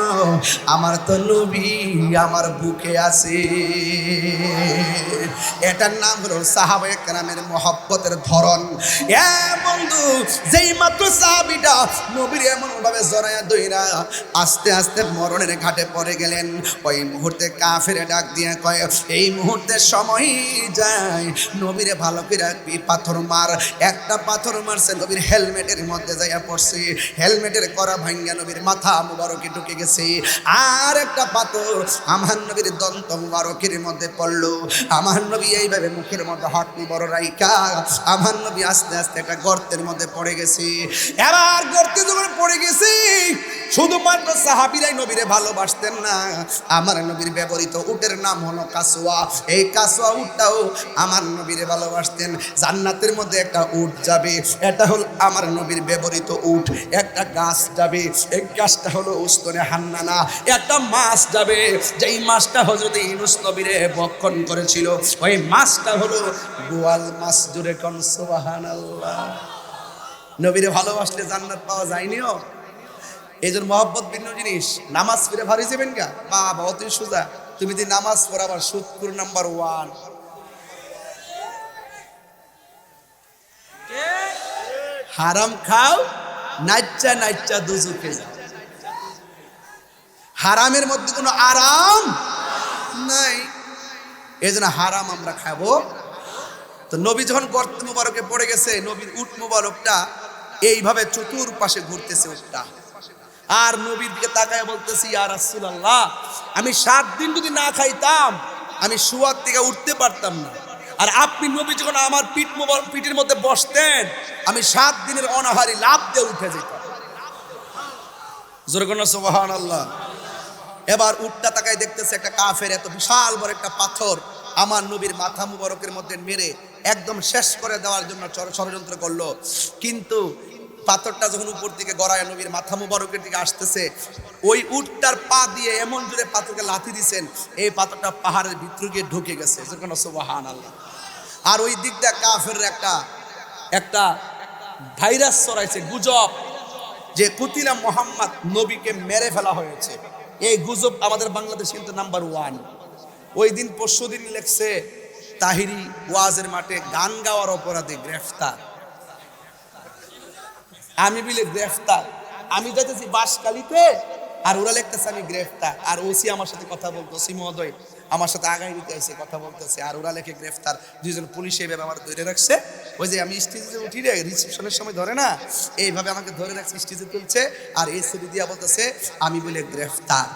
আমার তো নবী আমার বুকে আছে। এটার নাম হলো সাহাবায়ে কেরামের মহব্বতের ধরন। এ বন্ধু, যেই মাত্র সাহাবীটা নবীর এমন ভাবে জড়ায়া দইরা আস্তে আস্তে মরণের ঘাটে পড়ে গেলেন, ওই মুহূর্তে কাফেরে ডাক দিয়ে কয়, এই মুহূর্তে সময় যায়, নবীরে ভালো করে পাথর মার। একটা পাথর মারছে, নবীর হেলমেটের মধ্যে যাইয়া পড়ছে, হেলমেটের করা ভাঙ্গা নবীর মাথা মুবারকে ঢুকে গেছে। আর একটা পাথর আমার নবীর দন্ত মুবারকের মধ্যে পড়লো। আমার নবী এইভাবে মুখের মধ্যে হাত বড় রাইকা আমার নবী আস্তে আস্তে একটা গর্তের মধ্যে পড়ে গেছে। এবার গর্তে যখন পড়ে গেছি, শুধুমাত্র সাহাবীরাই নবীরে ভালোবাসতেন না, আমার নবীর ব্যবহৃত উটের নাম হলো কাসওয়া। এই কাসওয়া উটটাও আমার নবীরে ভালোবাসতেন। জান্নাতের মধ্যে একটা উট যাবে, এটা হলো আমার নবীর ব্যবহৃত উট। একটা গাছ যাবে, এই গাছটা হলো উস্তনে হান্নানা। একটা মাছ যাবে, যেই মাছটা হযরত ইউনূস নবীরে ভক্ষণ করেছিল, ওই মাছটা হলো বোয়াল মাছ। জুড়ে কোন সুবহানাল্লাহ। নবীরে ভালোবাসলে জান্নাত পাওয়া যায়নিও। এই জন্য মহব্বত ভিন্ন জিনিস। নামাজ পড়ে ভারী যাবেন গা, বাবা অতি সোজা। তুমি যদি নামাজ পড়ো, আবার সুদপুর নাম্বার 1, হারাম খাও, নাচ্চা নাচ্চা দুজকে যাও। হারামের মধ্যে কোনো আরাম নাই, এই জন্য হারাম আমরা খাবো। তো নবী যখন গর্ত মুবারকে পড়ে গেছে, নবীর উট মুবারকটা এইভাবে চতুর্পাশে ঘুরতেছে উটটা, আর নবীর দিকে তাকায় বলতেছি, ইয়া রাসূলুল্লাহ, আমি 7 দিন যদি না খাইতাম আমি শুয়ার থেকে উঠতে পারতাম না, আর আপনি নবী যখন আমার পিঠের মধ্যে বসতেন, আমি 7 দিনের অনাহারি লাভ দিয়ে উঠে যেতাম। জোরে কোন সুবহানাল্লাহ। এবার উটটা তাকায় দেখতেছে একটা কাফের এত বিশাল বড় একটা পাথর আমার নবীর মাথা মুবারকের মধ্যে মেরে একদম শেষ করে দেওয়ার জন্য ষড়যন্ত্র করলো। কিন্তু পাথরটা যখন উপর দিকে গড়ায় নবীর মাথা মুবারকের দিকে আসতেছে, ওই উটটার পা দিয়ে এমন জোরে পাথরকে লাথি দিয়েছেন, এই পাথরটা পাহাড়ের ভিতরে গিয়ে ঢুকে গেছে। সুবহানাল্লাহ। আর ওই দিক দিয়ে কাফের একটা ভাইরাস ছড়াইছে, গুজব, যে কুতিলা মুহাম্মদ, নবীকে মেরে ফেলা হয়েছে। এই গুজব আমাদের বাংলাদেশ কিন্তু নাম্বার 1। ওই দিন পরশুদিন লেখছে, তাহিরি ওয়াজের মাঠে গান গাওয়ার অপরাধে গ্রেফতার। আমি বলে গ্রেফতার, আমি যাইতেছি বাঁশখালীতে, আর ওরা লিখতেছে আমি গ্রেফতার। আর ওসি আমার সাথে কথা বলতো, ওসি মহোদয় আমার সাথে আগাই দিতে এসে কথা বলতেছে, আর ওরা লেখে গ্রেফতার। দুইজন পুলিশ এইভাবে আমার ধরে রাখছে। ওই যে আমি স্টেজে উঠি রে, রিসেপশনের সময় ধরে না, এইভাবে আমাকে ধরে রাখছে, স্টেজে তুলছে, আর এই ছবি দিয়া বলতেছে আমি বলে গ্রেফতার।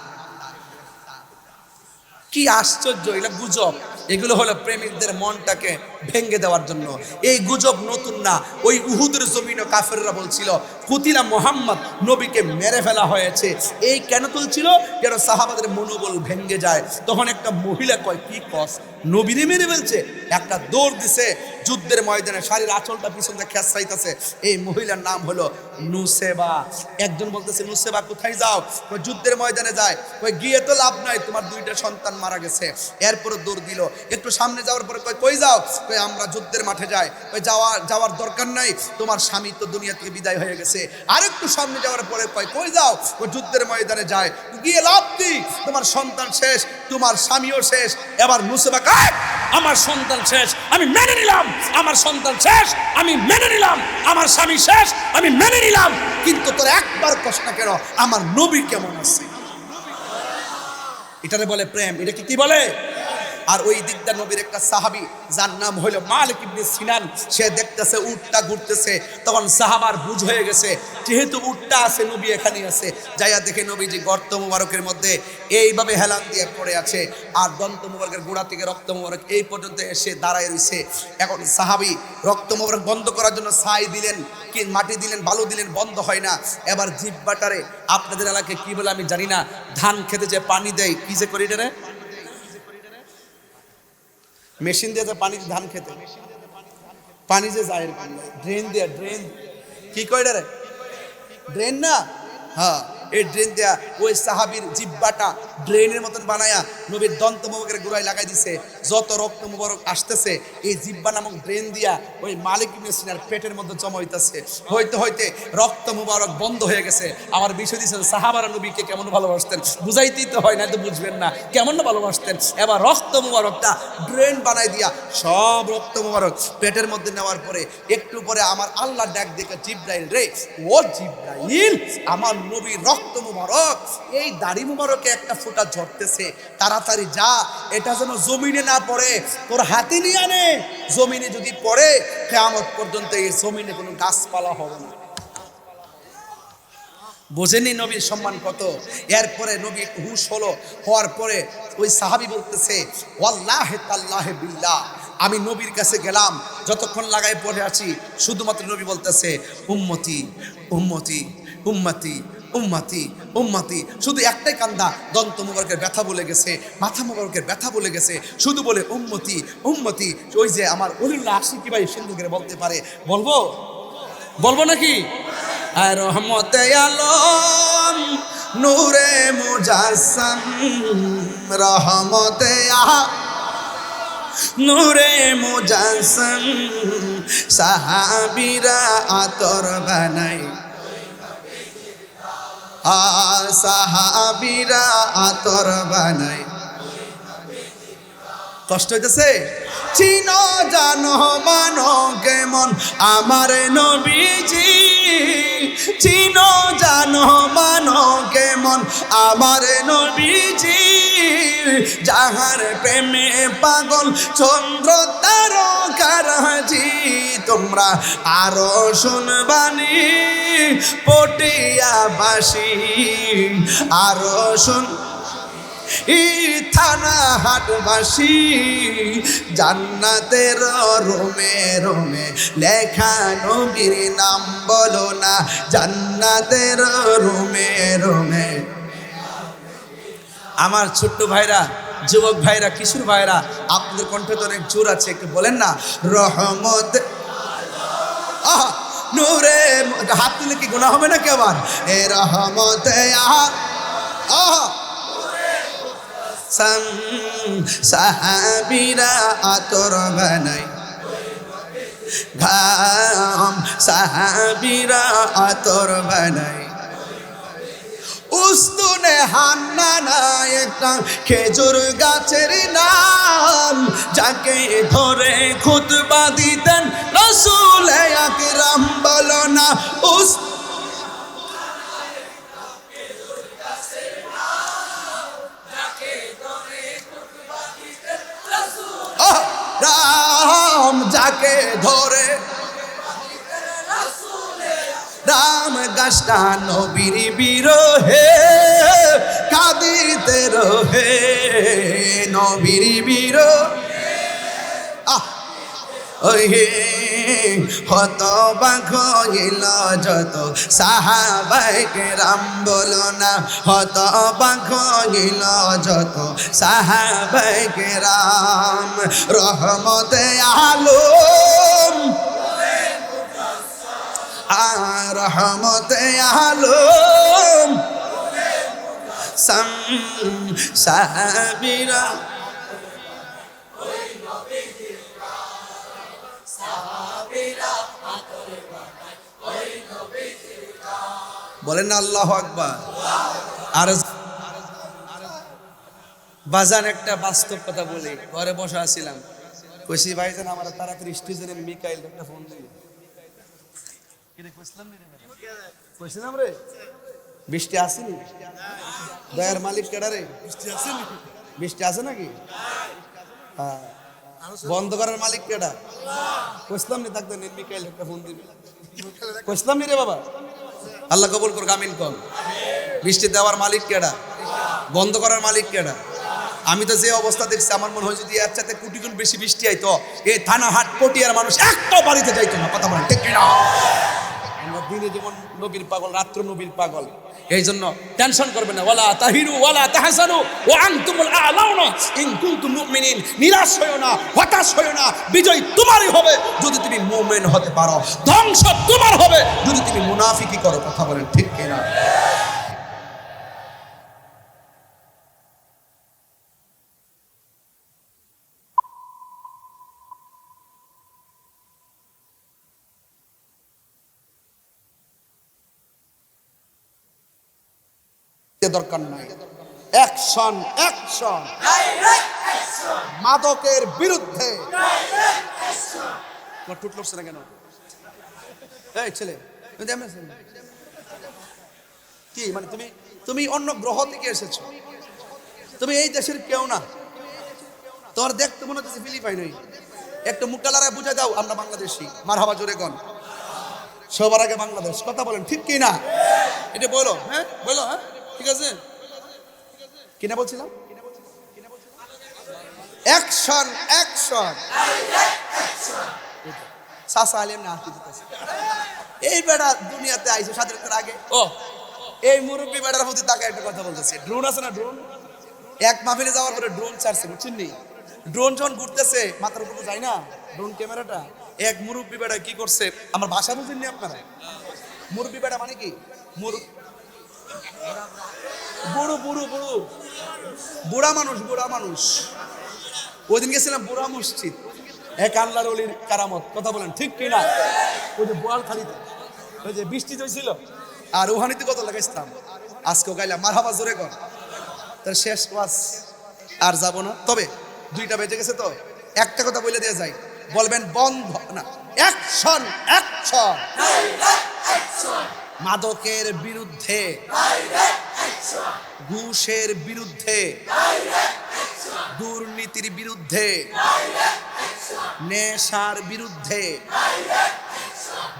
কি আশ্চর্য, এটা গুজব। এগুলো হলো প্রেমিকদের মনটাকে ভেঙে দেওয়ার জন্য। এই গুজব নতুন না, ওই উহুদের জমিনে কাফেররা বলছিল কুতিলা মোহাম্মদ, নবীকে মেরে ফেলা হয়েছে। এই কেন তুলছিল? যেন সাহাবাদের মনোবল ভেঙে যায়। তখন একটা মহিলা কয়, কি কস, নবীরে মেরে ফেলছে? একটা দৌড় দিছে যুদ্ধের ময়দানে, শাড়ির আঁচলটা পিছন দিয়ে খেসাইতেছে। এই মহিলার নাম হলো নুসেবা। একজন বলতেছে, নুসেবা কোথায় যাও? কই যুদ্ধের ময়দানে যায়। কই গিয়ে তো লাভ নাই, তোমার 2টা সন্তান মারা গেছে। এরপরে দৌড় দিল। একটু সামনে যাওয়ার পরে কই কই যাও? কই আমরা যুদ্ধের মাঠে যাই। কই যাওয়ার দরকার নাই, তোমার স্বামী তো দুনিয়া থেকে বিদায় হয়ে গেছে। আর একটু সামনে যাওয়ার পরে কই কই যাও? কই যুদ্ধের ময়দানে যায়। গিয়ে লাভ কি, তোমার সন্তান শেষ, তোমার স্বামীও শেষ। এবার নুসেবা কয়, আমার সন্তান শেষ, আমি মেনে নিলাম। আমার সন্তান শেষ, আমি মেনে নিলাম। আমার স্বামী শেষ, আমি মেনে নিলাম। কিন্তু তোর একবার কষ্ট কেন, আমার নবী কেমন আছে? এটারে বলে প্রেম। এটাকে কি বলে? আর ওই দিকটা নবীর একটা সাহাবী, যার নাম হলো মালিক ইবনে সিনান, সে দেখতেছে উটটা ঘুরতেছে। তখন সাহাবার বুঝ হয়ে গেছে, যেহেতু উটটা আছে, নবী এখানে আছে। যাইয়া দেখে নবীজি গর্ত মুবারকের মধ্যে এইভাবে হেলান দিয়ে পড়ে আছে, আর দন্ত মুবারকের গোড়া থেকে রক্ত মুবারক এই পর্যন্ত এসে দাঁড়ায় রয়েছে। এখন সাহাবী রক্ত মুবারক বন্ধ করার জন্য ছাই দিলেন, কি মাটি দিলেন, বালু দিলেন, বন্ধ হয় না। এবার জিহ্বাটারে, আপনাদের এলাকায় কি বলে আমি জানি না, ধান খেতে যে পানি দেয়, কি যে করি রে, মেশিন দিয়ে পানি, ধান খেতে পানি যে যায়, ড্রেন দিয়ে, ড্রেন কি কয় রে, ড্রেন না? হ্যাঁ, এই ড্রেন দেয়া ওই সাহাবীর জিব্বাটা ড্রেনের মতন বানায়া নবীর দন্ত মুবারকের গোড়ায় লাগাই দিছে। যত রক্ত মুবারক আসতেছে এই জিব্বা নামক ড্রেন দিয়া ওই মালিক ইবনে সিনার পেটের মধ্যে জমা হইতেছে। হইতে হইতে রক্ত মুবারক বন্ধ হয়ে গেছে। আমার বিষয় দিয়েছেন সাহাবারা নবীকে কেমন ভালোবাসতেন, বুঝাইতেই তো হয় না, তো বুঝবেন না কেমন না ভালোবাসতেন। এবার রক্ত মুবারকটা ড্রেন বানাই দিয়া সব রক্ত মুবারক পেটের মধ্যে নেওয়ার পরে একটু পরে আমার আল্লাহ ডাক দেখে, জিব্রাইল রে, ও জিব্রাইল, আমার নবীর রক্ত মুবারক, এই দাড়ি মুবারকে একটা ফোঁটা ঝরতেছে, তাড়াতাড়ি যা, এটা যেন জমিনে না পড়ে, তোর হাতে নিয়ে আনে। জমিনে যদি পড়ে, কিয়ামত পর্যন্ত এই জমিনে কোনো গাছপালা হবে না। বোঝেনি নবীর সম্মান কত? এরপরে নবী হুশ হলো, হওয়ার পরে ওই সাহাবী বলতেছে, ওয়াল্লাহি তাল্লাহি বিল্লাহ, আমি নবীর কাছে গেলাম, যতক্ষণ লাগাই পড়ে আছি, শুধুমাত্র নবী বলতেছে উম্মতি উম্মতি উম্মতি উম্মতি উম্মতি। শুধু একটাই কান্দা, দন্ত মুবারকের ব্যথা বলে গেছে, মাথা মুবারকের ব্যথা বলে গেছে, শুধু বলে উম্মতি উম্মতি। ওই যে আমার অলিউল্লাহ আশিকি ভাই সুন্দর করে বলতে পারে, বলবো বলবো নাকি? আর রহমতে আলম নূরে মুজাসসাম, রহমতে নূরে মুজাসসাম, সাহাবীরা আতর বানাই, সাহাবীরা আতর বানাই। কষ্ট হইতেছে? চিনো জানো মানো কেমন আমার নবীজি, চিনো জানো মানো কেমন আমার নবীজি, যাহার প্রেমে পাগল চন্দ্র তারকারাজি। তোমরা আরো শুনবানি পটিয়াবাসী, আরো শুন থানা হাটবাসী, জান্নাতের রোমে রোমে লেখা নবীর নাম বলো না, জান্নাতের রোমে রোমে। আমার ছোট্ট ভাইরা, যুবক ভাইরা, কিশোর ভাইরা, আপনাদের কণ্ঠে তো অনেক জোর আছে, একটু বলেন না রহমত নূরে। হাত তুলে কি গুনাহ হবে নাকি আবার? এ রহমতে সাহাবীরা আতর বানাই, ঘাম সাহাবীরা আতর বানাই। উস্তুনে হান্নানা একটা খেজুর গাছের নাম, যাকে ধরে খুতবা দিতেন রাসূল আকরাম, বলো না রাম, যাকে ধরে রাম গাছটা নবীর বিরহে কাঁদিতে রহে, নবীর বিরহে ওহে হত বাঘ হইল যত সাহাবায়ে কেরাম, বলো না হত বাঘ হইল যত সাহাবায়ে কেরাম। রহমতে আলম রহমতে আলম সাহাবীরা বলেন না আল্লাহু আকবার। আর বাজান একটা বাস্তব কথা বলি, ঘরে বসে আছিলাম, কইছি ভাইজান আমার তাড়াতাড়ি স্টেজে মিকাইল একটা ফোন দিই। কইছিলাম রে বৃষ্টি আসেনি, দয়ার মালিক কেডা রে? বৃষ্টি আছে নাকি? হ্যাঁ, বন্ধ করার মালিক কেডা? কইছিলাম নি থাকতেন মিকাইল একটা ফোন দিবি, কইছিলাম নি রে বাবা। আল্লাহ কবুল করুক, আমিন কর। বৃষ্টি দেওয়ার মালিক কেডা? বন্ধ করার মালিক কেডা? আমি তো যে অবস্থা দেখছি আমার মনে হয় যদি এর চাইতে কোটি গুণ বেশি বৃষ্টি আইতো এই থানা হাট পটিয়ার মানুষ একটাও বাড়িতে যাইতো না। কথা বলেন ঠিক কিনা? আমরা দিনে যেমন নবীর পাগল, রাত্র নবীর পাগল, এই জন্য টেনশন করবে না। ওয়ালা তাহিরু ওয়ালা তাহজানু ওয়া আনতুমুল আ'লাউনা ইন কুনতুম মুমিনিন। নিরাশ হয়ো না, হতাশ হয়ো না, বিজয় তোমারই হবে যদি তুমি মুমিন হতে পারো, ধ্বংস তোমার হবে যদি তুমি মুনাফিকি করো। কথা বলেন ঠিক কিনা? দরকার নাই। অ্যাকশন অ্যাকশন মাদকের বিরুদ্ধে। টুট লড়ছে না কেন? এই ছেলে কি মানে তুমি তুমি অন্য গ্রহ থেকে এসেছো, তুমি এই দেশের কেউ না। তোমার দেখতে মনে হচ্ছে ফিলিপাইন। একটু মুকালারায় বুঝে দাও আমরা বাংলাদেশি। মারহাবা জোরে কোন সবার আগে বাংলাদেশ। কথা বলেন ঠিক কি না? এটা বলো। হ্যাঁ বলো। হ্যাঁ ঠিক আছে, কিনা বলছিলাম অ্যাকশন অ্যাকশন। সাসা আলেম না এই বেড়া দুনিয়াতে আইছে স্বাধীনতার আগে। ও এই মুরব্বী বেড়ার প্রতি তাকে একটা কথা বলতেছে। ড্রোন আছে না, ড্রোন এক মাহফিলে যাওয়ার পরে ড্রোন ছাড়ছে, বুঝছেন নি? ড্রোন যখন ঘুরতেছে মাথার উপরে যায় না ড্রোন ক্যামেরাটা, এক মুরব্বী বেড়া কি করছে, আমার ভাষা বুঝেননি আপনারা? মুরব্বী বেড়া মানে কি? বুড়ো বুড়ো বুড়ো বুড়া মানুষ, বুড়া মানুষ। ওই দিন গেছিলাম বুড়া মসজিদ, এক আল্লাহর ওলির কারামত। কথা বলেন ঠিক কিনা? ওই যে বোয়ালখালীতে ওই যে বৃষ্টি হয়েছিল আর ওহানিতে কত লাগাইছিলাম, আজকেও গাইলাম মারহাবা জোরে কর। তার শেষ ওয়াজ আর যাব না, তবে 2টা বেজে গেছে তো একটা কথা বলে দিয়ে যাই, বলবেন বন্ধ না। অ্যাকশন অ্যাকশন মাদকের বিরুদ্ধে, ঘুষের বিরুদ্ধে, দুর্নীতির বিরুদ্ধে, নেশার বিরুদ্ধে,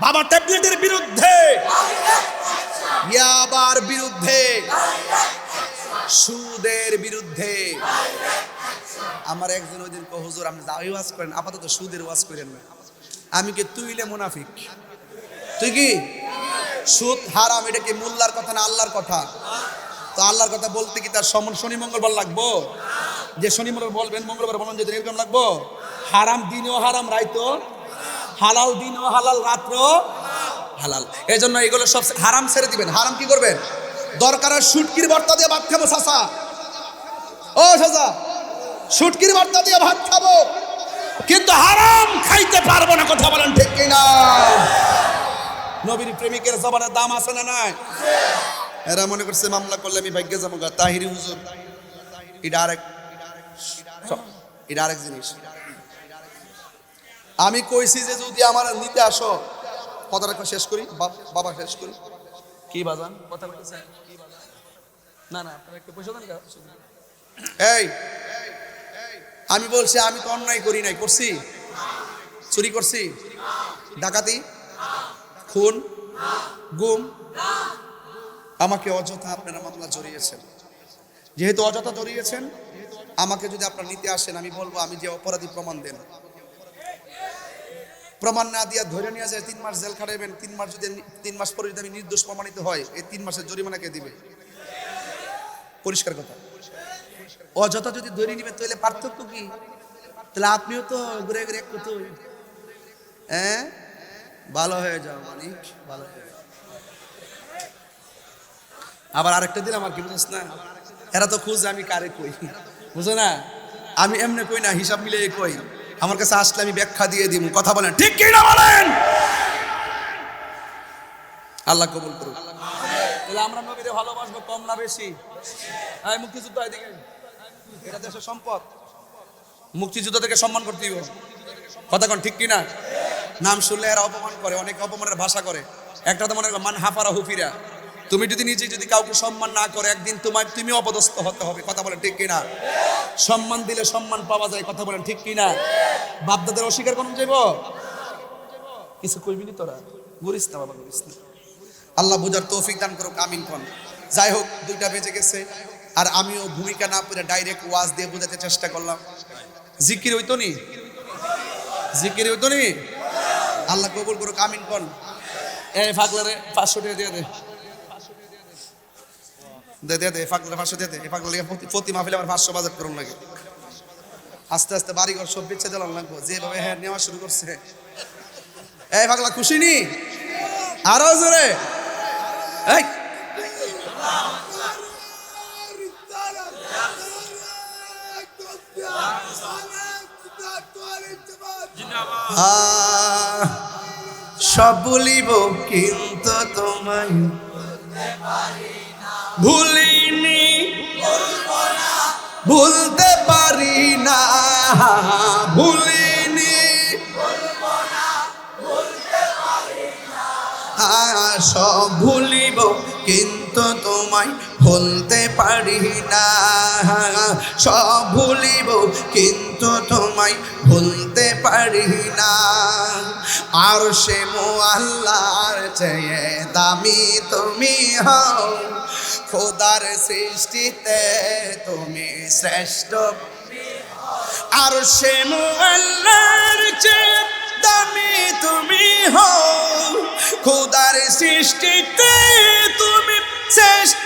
বাবা ট্যাবলেটের বিরুদ্ধে, ইয়াবার বিরুদ্ধে, সুদের বিরুদ্ধে। আমার একজন ওই দিন হুজুর আপনি দাওয়াই ওয়াজ করেন, আপাতত সুদের ওয়াজ করেন না। আমি কি তুইলে মুনাফিক? তুই কি? সুদ হারাম, এটা কি মোল্লার কথা না আল্লাহর কথা? তো আল্লাহর কথা বলতে কি তার শনি মঙ্গলবার লাগবো? যে শনি মঙ্গলবার বলবেন মঙ্গলবার বলেন যদি এরকম লাগবো? হারাম দিনও হারাম রাইতো হালাল, দিনও হালাল রাত্র হালাল। এই জন্য এগুলো সব হারাম ছেড়ে দিবেন। হারাম কি করবেন? দরকার শুটকির ভর্তা দিয়ে ভাত খাবো চাচা, ও চাচা শুটকির ভর্তা দিয়ে ভাত খাবো, কিন্তু হারাম খাইতে পারবো না। কথা বলেন ঠিক কিনা? নবীর প্রেমিকের জবানের দাম আছে না নাই? এরা মনে করছে মামলা করলে আমি ভাগ্যে যাবো গা। তাহিরি হুজুর এটা আরেক জিনিস। আমি কইছি যে যদি আমার নিতে আসো, কথাটা শেষ করি বাবা, শেষ করি। কি বাজান কথা বলতেছেন? না না আপনারা একটু পয়সা দেন। এই আমি বলছি আমি তো অন্যায় করি নাই। করছি? চুরি করছি? ডাকাতি? খুন? গুম। আমাকে অযথা আপনারা মামলা জড়িয়েছেন, যেহেতু অযথা জড়িয়েছেন, আমাকে যদি আপনারা নিতে আসেন, আমি বলবো আমি যে অপরাধী প্রমাণ দেন। প্রমাণ না দিয়া ধরে নিয়ে যায় 3 মাস জেল খাটাইবেন, 3 মাস পরে যদি আমি নির্দোষ প্রমাণিত হয়, এই 3 মাসের জরিমানা কে দিবে? পরিষ্কার কথা। অযথা যদি ধরে নিবে তাহলে পার্থক্য কি? তাহলে আপনিও তো ঘুরে ঘুরে এক কত ভালো হয়ে যাও মানিক, ভালো হয়ে যাও। আবার আরেকটা দিলাম আর কি, বুঝছ না? এরা তো খুঁজে আমি কারে কই, বুঝো না? আমি এমনি কই না, হিসাব মিলিয়ে কই। আমার কাছে আসলে আমি ব্যাখ্যা দিয়ে দিব। কথা বলেন ঠিক কি না বলেন? আল্লাহ কবুল করুন। তাহলে আমরা নবীরে ভালোবাসবো কম না বেশি? এই মুক্তিযুদ্ধ এদিকে, এটা দেশের সম্পদ, মুক্তিযুদ্ধকে সম্মান করতে হবে। কথা কোন ঠিক কি না? নাম শুনলে এরা অপমান করে, অনেক অপমানের ভাষা করে। একটা তো মনে মান হাফারা হুফিরা, তুমি যদি নিজে যদি কাউকে সম্মান না করে, একদিন তুমি অপদস্থ হতে হবে। কথা বলেন ঠিক কি না? সম্মান দিলে সম্মান পাওয়া যায়। কথা বলেন ঠিক কি না? বাপদাদের অস্বীকার করুন যাইব, কিছু কইবি নি তোরা, ঘুরিস না বাবা, ঘুরিস না। আল্লাহ বুঝার তৌফিক দান করুক, আমিন কোন। যাই হোক, 2টা বেজে গেছে, আর আমিও ভূমিকা না পড়ে ডাইরেক্ট ওয়াজ দিয়ে বোঝাতে চেষ্টা করলাম। জিকির হইতো নি? জিকির হইতো নি? আল্লাহ কবুল করুক, আমিন কোন। এই ফাগলারে 500 টাকা দিয়ে দে, দে ফাগলারে 500 দিয়ে দে। এই ফাগলা প্রতি মাহফিলে আমার 500 বাজেট করুন লাগে। আস্তে আস্তে বাড়িঘর সব বেচে দিলাম লাগবো, যেভাবে হ্যাঁ নেওয়া শুরু করছে। এই ফাগলা খুশি নি? আরো জোরে এই সব ভুলিব কিন্তু তোমায় ভুলিনি, ভুলতে পারি না, ভুলিনি, সব ভুলিব কিন্তু তোমায় ভুলতে পারি না, সব ভুলিব কিন্তু তোমায় ভুলতে পারি না। আর সে মুআল্লার চেয়ে দামি তুমি হও, খোদার সৃষ্টিতে তুমি শ্রেষ্ঠ। আর সে মুআল্লার চেয়ে দামি তুমি হও, খোদার সৃষ্টিতে তুমি শ্রেষ্ঠ।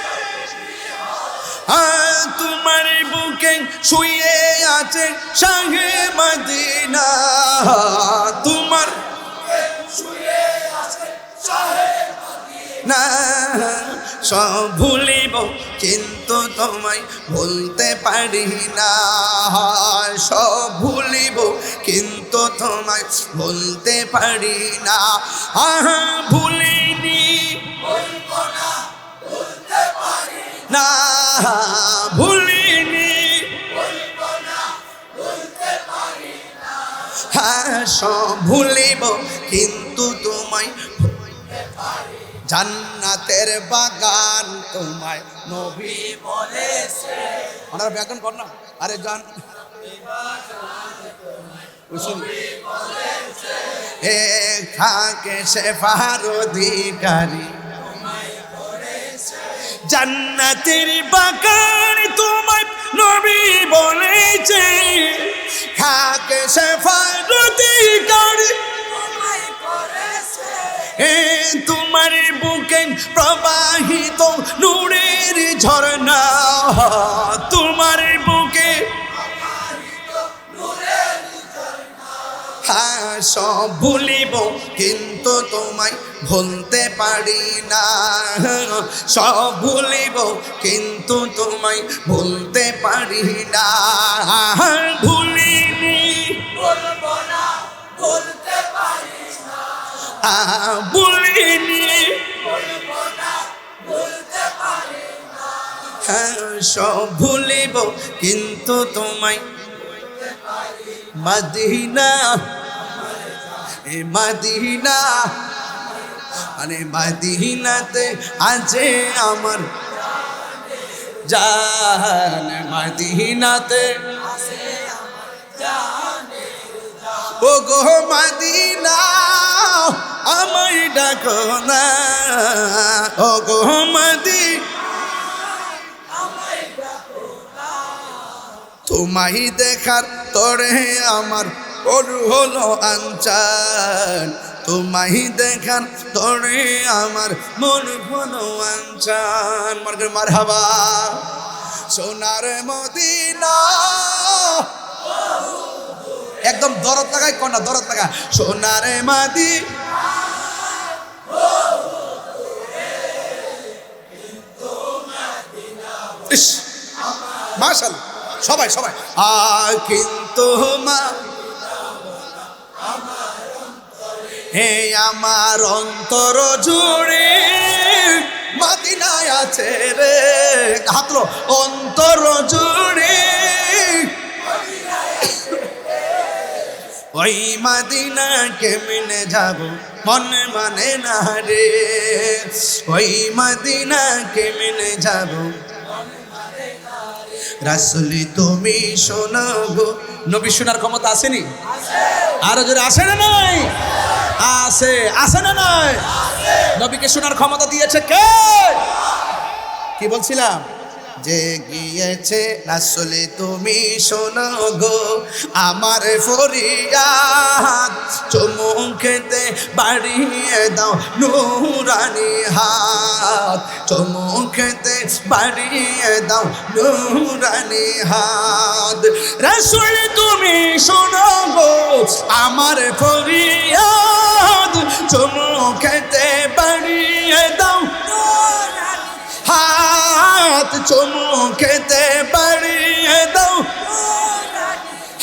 তোমার বুকে শুয়ে আছে শাহে মদিনা, তোমার শুয়ে আছে শাহে মদিনা। সব ভুলিব কিন্তু তোমায় ভুলতে পারি না, সব ভুলিব কিন্তু তোমায় ভুলতে পারি না। ভুলিনি, ভুলবো না, ভুলতে পারি না, ভুলিনি, ভুলবো না, ভুলতে পারি না। সব ভুলিব কিন্তু তোমায় ভুলতে পারি। জান্নাতের বাগান তোমায় নবী বলেছে। ওনারা ব্যাকরণ কর না, আরে জান এ খাকে শেফার অধিকারী, জান্নাতের বাগান তোমায় নবী বলেছে। খাকে শেফার অধিকারী তোমার বুকে প্রবাহিত নূরের ঝর্ণা, তোমার বুকে সব ভুলিব কিন্তু তোমায় ভুলতে পারি না, সব ভুলিব কিন্তু তোমায় ভুলতে পারি না। ভুলিনি, ভুলবো না, ভুলতে পারি না, ভুলিনি, ভুলবো না, ভুলতে পারি না। সব ভুলিব কিন্তু তোমায় ভুলতে পারি। মদিনা, মদিনা, মানে মদিনাতে আছে আমার জান, মদিনাতে ও গো মদিনা আমার ডাকো না ও গো মদিনা তোমায় দেখার তরে আমার ওর হলো আনচান তোমায় দেখার তরে আমার মন হলো আনচান মারহাবা সোনার মদিনা একদম দরদ লাগাই কন্যা দরদ লাগা সোনার মদিনা ইস মাশাআল্লাহ সবাই সবাই কিন্তু মা হে আমার অন্তর জুড়ে মদিনায় আছে রে হাতলো অন্তর জুড়ে ওই মদিনা কেমনে যাব মনে মানে না রে ওই মদিনা কেমনে যাব রাসূলি তুমি শোনো গো নবী শোনার ক্ষমতা আসেনি আরো জোরে আসে না নাই আছে আছে না নাই নবীকে শোনার ক্ষমতা দিয়েছে কে কি বলছিলাম যে গিয়েছে রাসূলি তুমি শোনো গো আমার ফরিয়াদ চুমুকেতে বাড়িয়ে দাও নুরানি হাত চুমুকেতে বাড়িয়ে দাও নুরানি হাত রাসূলি তুমি শোনো গো আমার ফরিয়াদ চুমুকেতে বাড়িয়ে দাও হাত চুমুকেতে বাড়িয়ে দাও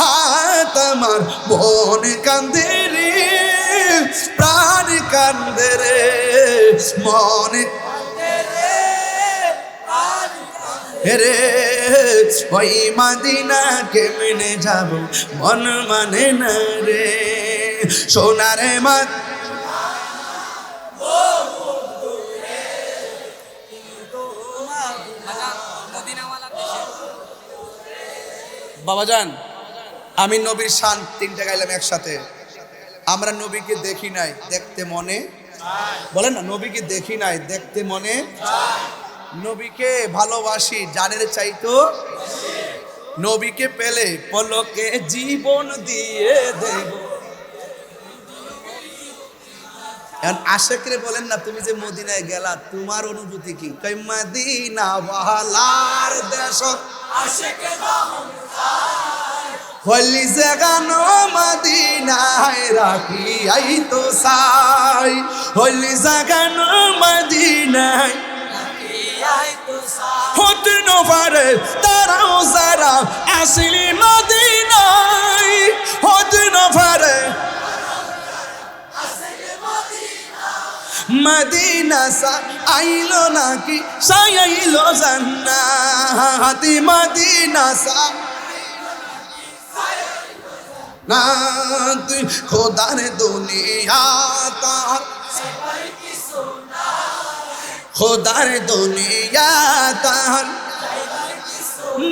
হাত আমার মন কান্দে রে প্রাণ কান্দে রে মন রে ওই মদিনা কেমনে যাব মন মানে না রে সোনারে মত বাবাজান আমি নবীর শান তিনটা গাইলাম একসাথে আমরা নবীকে দেখি নাই দেখতে মনে বলেন না নবীকে দেখি নাই দেখতে মনে নবীকে ভালোবাসি জানের চাইতো নবীকে পেলে পলকে জীবন দিয়ে দেব এখন আশেকরে বলেন না তুমি যে মদিনায় গেলা তোমার অনুভূতি কি কই মদিনা ওয়ালার দেশ আশেকে হলি জাগানো মদিনায় রাখি আই তো সাই হলি জাগানো মদিনায় রাখি আই তো সাই হতে না পারে তারাও যারা আসলি মদিনায় হতে না পারে মদিনা সা আইলো নাকি সাই আইলো জান্নাতি মদিনা সা না তুই খোদার দুনিয়া তার খোদার দুনিয়া তার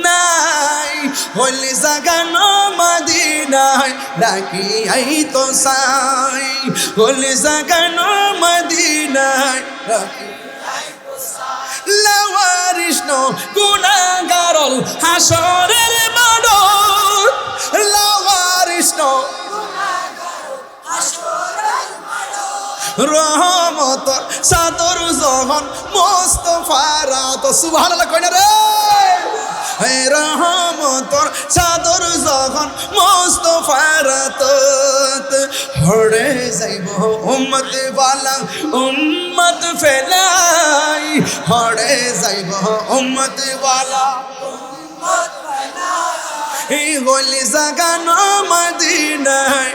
নাই হলি জাগানো মদিনায় ডাকি আই তো সাই হলি জাগানো মদিনায় ডাকি লাওয়ারিষ্ণ গুনাহগারল হাসরের মাঠ লাওয়ারিষ্ণ রহমত সাদর যখন মুস্তাফার তো সুবহানাল্লাহ কইনা রে হে রহমতর চাদর যখন মুস্তাফার তত হড়ে যাইব উম্মত ওয়ালা উম্মত ফেলাই হড়ে যাইব উম্মত ওয়ালা উম্মত ফেলাই এই গলি জাগানো মদিনায়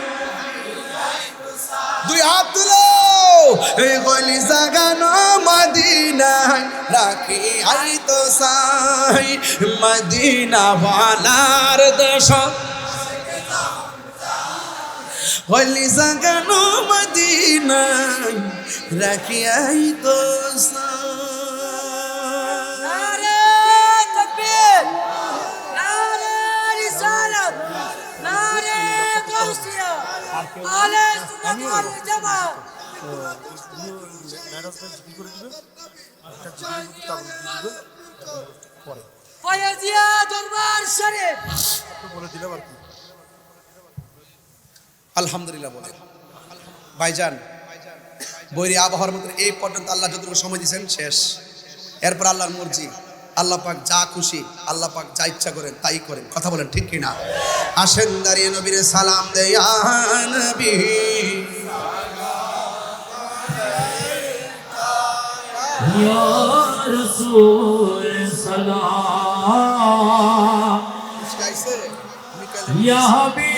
দুই হাত তুলো এই গলি জাগানো মদিনায় রাখি আই তো সাই মদিনা ওয়ালার দেশ গলি জাগানো মদিনায় রাখি আই তো সাই নারে তাকবীর নারে রিসালাত নারে গাউসিয়া আলে সুন্নাত ওয়াল জামাত ম্যানেজমেন্ট জিজ্ঞেস করে দিবে, একটা জিজ্ঞেস করে তারপরে দিয়ে দিবে, পরে ফয়েজিয়া দরবার শরীফ। একটু বলে দিলাম আর কি। আলহামদুলিল্লাহ বলে ভাইজান, বৈরী আবহাওয়ার মধ্যে এই পর্যন্ত আল্লাহ যতটুকু সময় দিয়েছেন শেষ। এরপর আল্লাহর মর্জি, আল্লাহ পাক যা খুশি, আল্লাহ পাক যা ইচ্ছা করেন তাই করেন। কথা বলেন ঠিক কিনা? আসেন দাঁড়িয়ে নবীর সালাম দেয়া নবী, या रसूल सलाम গাইছে या हबीब